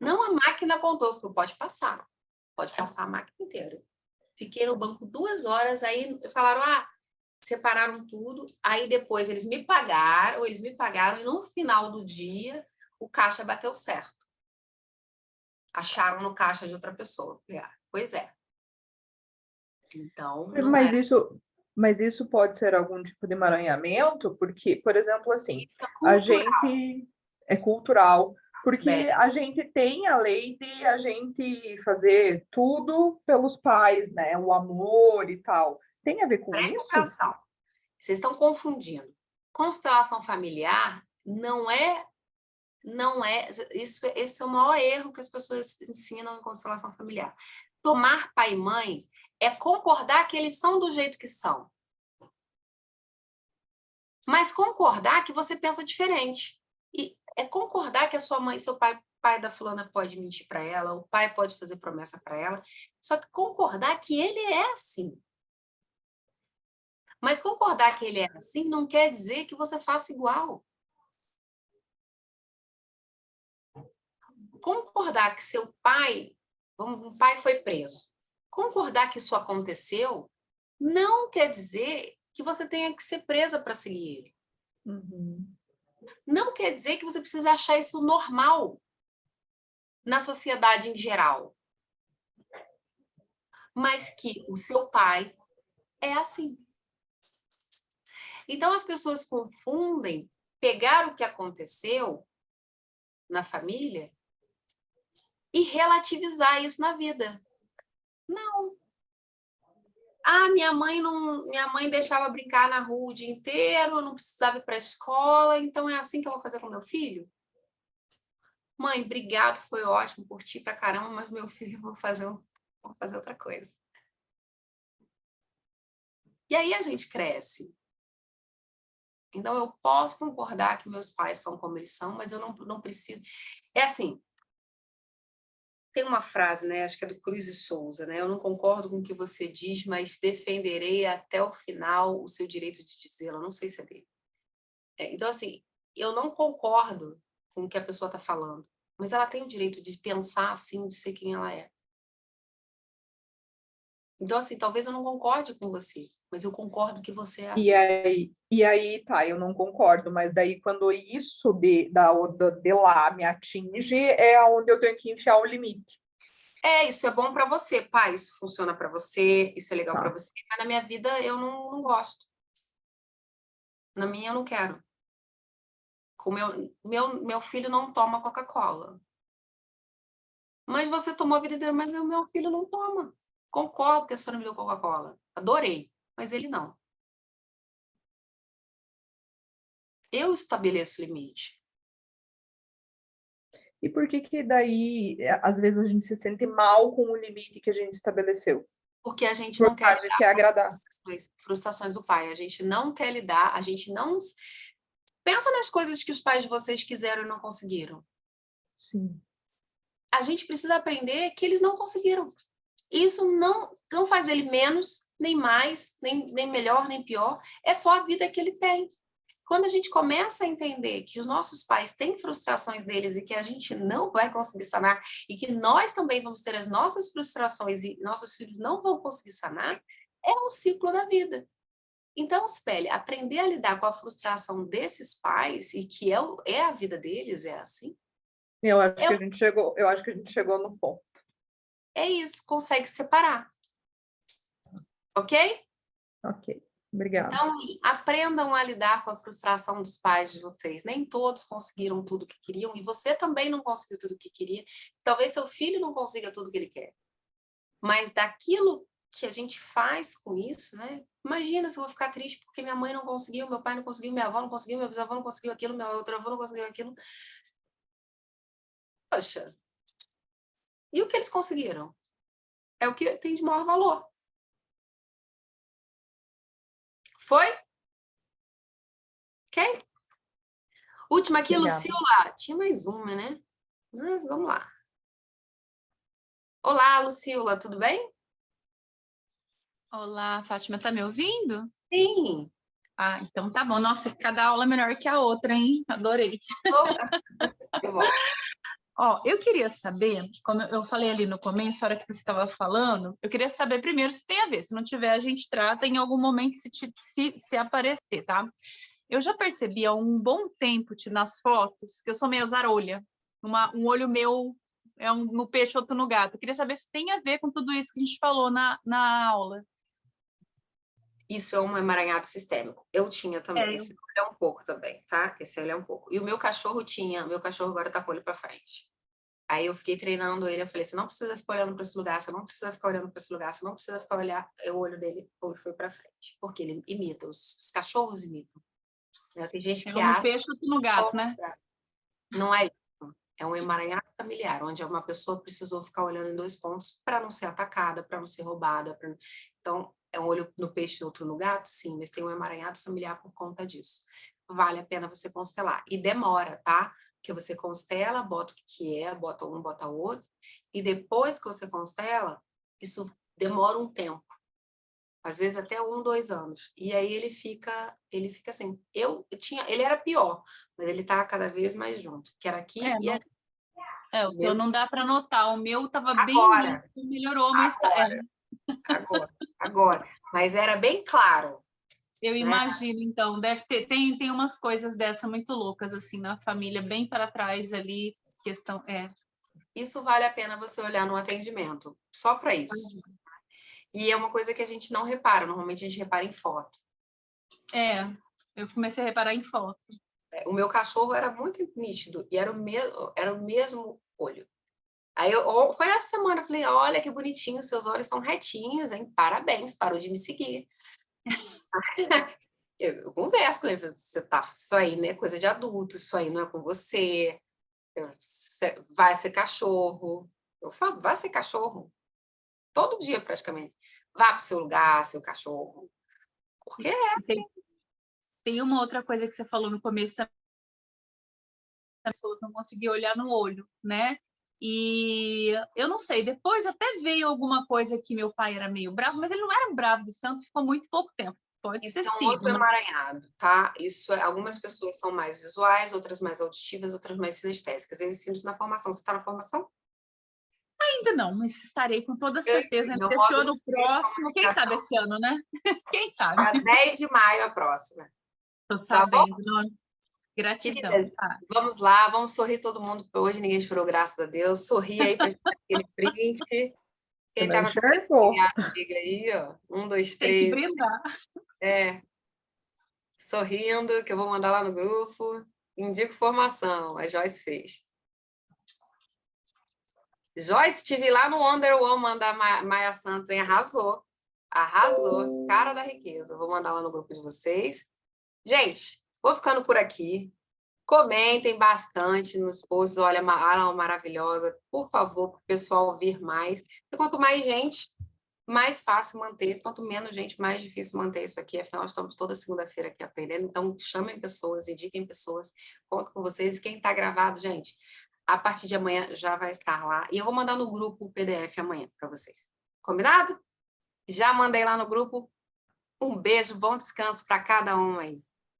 Não, a máquina contou. Eu falei, pode passar a máquina inteira. Fiquei no banco 2 horas, aí falaram, separaram tudo, aí depois eles me pagaram e no final do dia o caixa bateu certo. Acharam no caixa de outra pessoa. Falei, pois é. Então, não Mas é. isso pode ser algum tipo de emaranhamento, porque, por exemplo, assim, Isso é a cultural, gente é cultural, porque velho. a gente tem a lei de a gente fazer tudo pelos pais, né? O amor e tal. Tem a ver com Presta isso? atenção. Vocês estão confundindo. Constelação familiar não é isso esse é o maior erro que as pessoas ensinam em constelação familiar. Tomar pai e mãe é concordar que eles são do jeito que são. Mas concordar que você pensa diferente. E é concordar que a sua mãe, seu pai da fulana pode mentir para ela, o pai pode fazer promessa para ela, só que concordar que ele é assim. Mas concordar que ele é assim não quer dizer que você faça igual. Concordar que seu pai, um pai foi preso, concordar que isso aconteceu, não quer dizer que você tenha que ser presa para seguir ele. Uhum. Não quer dizer que você precisa achar isso normal na sociedade em geral. Mas que o seu pai é assim. Então, as pessoas confundem pegar o que aconteceu na família e relativizar isso na vida. Não. Minha mãe deixava brincar na rua o dia inteiro, eu não precisava ir para a escola, então é assim que eu vou fazer com meu filho? Mãe, obrigado, foi ótimo, curti pra caramba, mas meu filho, eu vou fazer outra coisa. E aí a gente cresce. Então, eu posso concordar que meus pais são como eles são, mas eu não preciso... É assim, tem uma frase, né? Acho que é do Cruz e Souza, né? Eu não concordo com o que você diz, mas defenderei até o final o seu direito de dizê-lo. Não sei se é dele. Então, assim, eu não concordo com o que a pessoa está falando, mas ela tem o direito de pensar assim, de ser quem ela é. Então, assim, talvez eu não concorde com você, mas eu concordo que você é assim. E aí, tá, eu não concordo, mas daí quando isso de lá me atinge, é onde eu tenho que enfiar o limite. Isso é bom para você, pai, isso funciona para você, isso é legal Tá. para você, mas na minha vida eu não gosto. Na minha eu não quero. Meu filho não toma Coca-Cola. Mas você tomou a vida inteira, mas o meu filho não toma. Concordo que a senhora me deu Coca-Cola. Adorei, mas ele não. Eu estabeleço limite. E por que daí, às vezes, a gente se sente mal com o limite que a gente estabeleceu? Porque a gente Por não quer causa de agradar. frustrações do pai. A gente não quer lidar, a gente não... Pensa nas coisas que os pais de vocês quiseram e não conseguiram. Sim. A gente precisa aprender que eles não conseguiram. Isso não faz dele menos, nem mais, nem melhor, nem pior. É só a vida que ele tem. Quando a gente começa a entender que os nossos pais têm frustrações deles e que a gente não vai conseguir sanar e que nós também vamos ter as nossas frustrações e nossos filhos não vão conseguir sanar, é um ciclo da vida. Então, Cibele, aprender a lidar com a frustração desses pais e que é a vida deles, é assim, Eu acho que a gente chegou no ponto. é isso, consegue separar. Ok? Ok, obrigada. Então, aprendam a lidar com a frustração dos pais de vocês. Nem todos conseguiram tudo que queriam e você também não conseguiu tudo que queria. Talvez seu filho não consiga tudo que ele quer. Mas daquilo que a gente faz com isso, né? Imagina se eu vou ficar triste porque minha mãe não conseguiu, meu pai não conseguiu, minha avó não conseguiu, meu bisavô não conseguiu aquilo, meu outro avô não conseguiu aquilo. Poxa, e o que eles conseguiram? É o que tem de maior valor. Foi? Ok? Última aqui, Obrigada. Lucila. Tinha mais uma, né? Mas vamos lá. Olá, Lucila, tudo bem? Olá, Fátima, tá me ouvindo? Sim. Então tá bom. Nossa, cada aula é melhor que a outra, hein? Adorei. Que bom. Ó, eu queria saber, como eu falei ali no começo, a hora que você estava falando, eu queria saber primeiro se tem a ver. Se não tiver, a gente trata em algum momento se aparecer, tá? Eu já percebi há um bom tempo nas fotos que eu sou meio zarolha. Um olho meu é no peixe, outro no gato. Eu queria saber se tem a ver com tudo isso que a gente falou na aula. Isso é um emaranhado sistêmico. Eu tinha também. Esse olho é um pouco também, tá? Esse olho é um pouco. E o meu cachorro agora tá com o olho para frente. Aí eu fiquei treinando ele, eu falei, você não precisa ficar olhando para esse lugar, você não precisa ficar olhando para esse lugar, você não precisa ficar olhando. O olho dele foi para frente, porque ele imita, os cachorros imitam. Né? Tem gente que um no acha peixe, outro no gato, né? não é isso. É um emaranhado familiar, onde uma pessoa precisou ficar olhando em 2 pontos para não ser atacada, para não ser roubada. Então, é um olho no peixe e outro no gato? Sim, mas tem um emaranhado familiar por conta disso. Vale a pena você constelar. E demora, tá? Porque você constela, bota o que é, bota um, bota o outro, e depois que você constela, isso demora um tempo. Às vezes até 1, 2 anos. E aí ele fica assim. Ele era pior, mas ele tá cada vez mais junto. Que era aqui e aqui. O teu não dá para notar. O meu estava bem Agora. lindo, melhorou, mas Agora. Mas era bem claro. Eu imagino, então, deve ter, tem umas coisas dessa muito loucas, assim, na família, bem para trás ali, questão, Isso vale a pena você olhar no atendimento, só para isso. E é uma coisa que a gente não repara, normalmente a gente repara em foto. Eu comecei a reparar em foto. O meu cachorro era muito nítido e era o mesmo olho. Aí foi essa semana, eu falei, olha que bonitinho, seus olhos são retinhos, hein? Parabéns, parou de me seguir. Eu converso com ele, você tá, isso aí, né? Coisa de adulto, isso aí não é com você. Vai ser cachorro. Eu falo, vai ser cachorro. Todo dia, praticamente. Vá para o seu lugar, seu cachorro. Porque Tem uma outra coisa que você falou no começo, as pessoas não conseguiam olhar no olho, né? E eu não sei, depois até veio alguma coisa que meu pai era meio bravo, mas ele não era bravo de tanto, ficou muito pouco tempo. Pode isso ter é um sido. outro emaranhado, tá? Algumas pessoas são mais visuais, outras mais auditivas, outras mais sinestésicas. Eu ensino isso na formação. Você está na formação? Ainda não, mas estarei com toda certeza. Meu Esse módulo ano próximo, quem sabe esse ano, né? Quem sabe? Dia 10 de maio a próxima. Estou Tá bom? sabendo. Gratidão. Queridas, vamos lá, vamos sorrir todo mundo, porque hoje ninguém chorou, graças a Deus. Sorri aí para aquele print. Quem tá com a amiga aí, ó. 1, 2, Tem que 3. brindar. Sorrindo, que eu vou mandar lá no grupo. Indico formação, a Joyce fez. Joyce, estive lá no Wonder Woman da Maia Santos, hein? Arrasou. Arrasou. Cara da riqueza. Vou mandar lá no grupo de vocês. Gente, vou ficando por aqui. Comentem bastante nos posts. Olha, a aula maravilhosa. Por favor, para o pessoal ouvir mais. Porque quanto mais gente, mais fácil manter. Quanto menos gente, mais difícil manter isso aqui. Afinal, estamos toda segunda-feira aqui aprendendo. Então, chamem pessoas, indiquem pessoas. Conto com vocês. E quem está gravado, gente, a partir de amanhã já vai estar lá. E eu vou mandar no grupo o PDF amanhã para vocês. Combinado? Já mandei lá no grupo. Um beijo, bom descanso para cada um aí.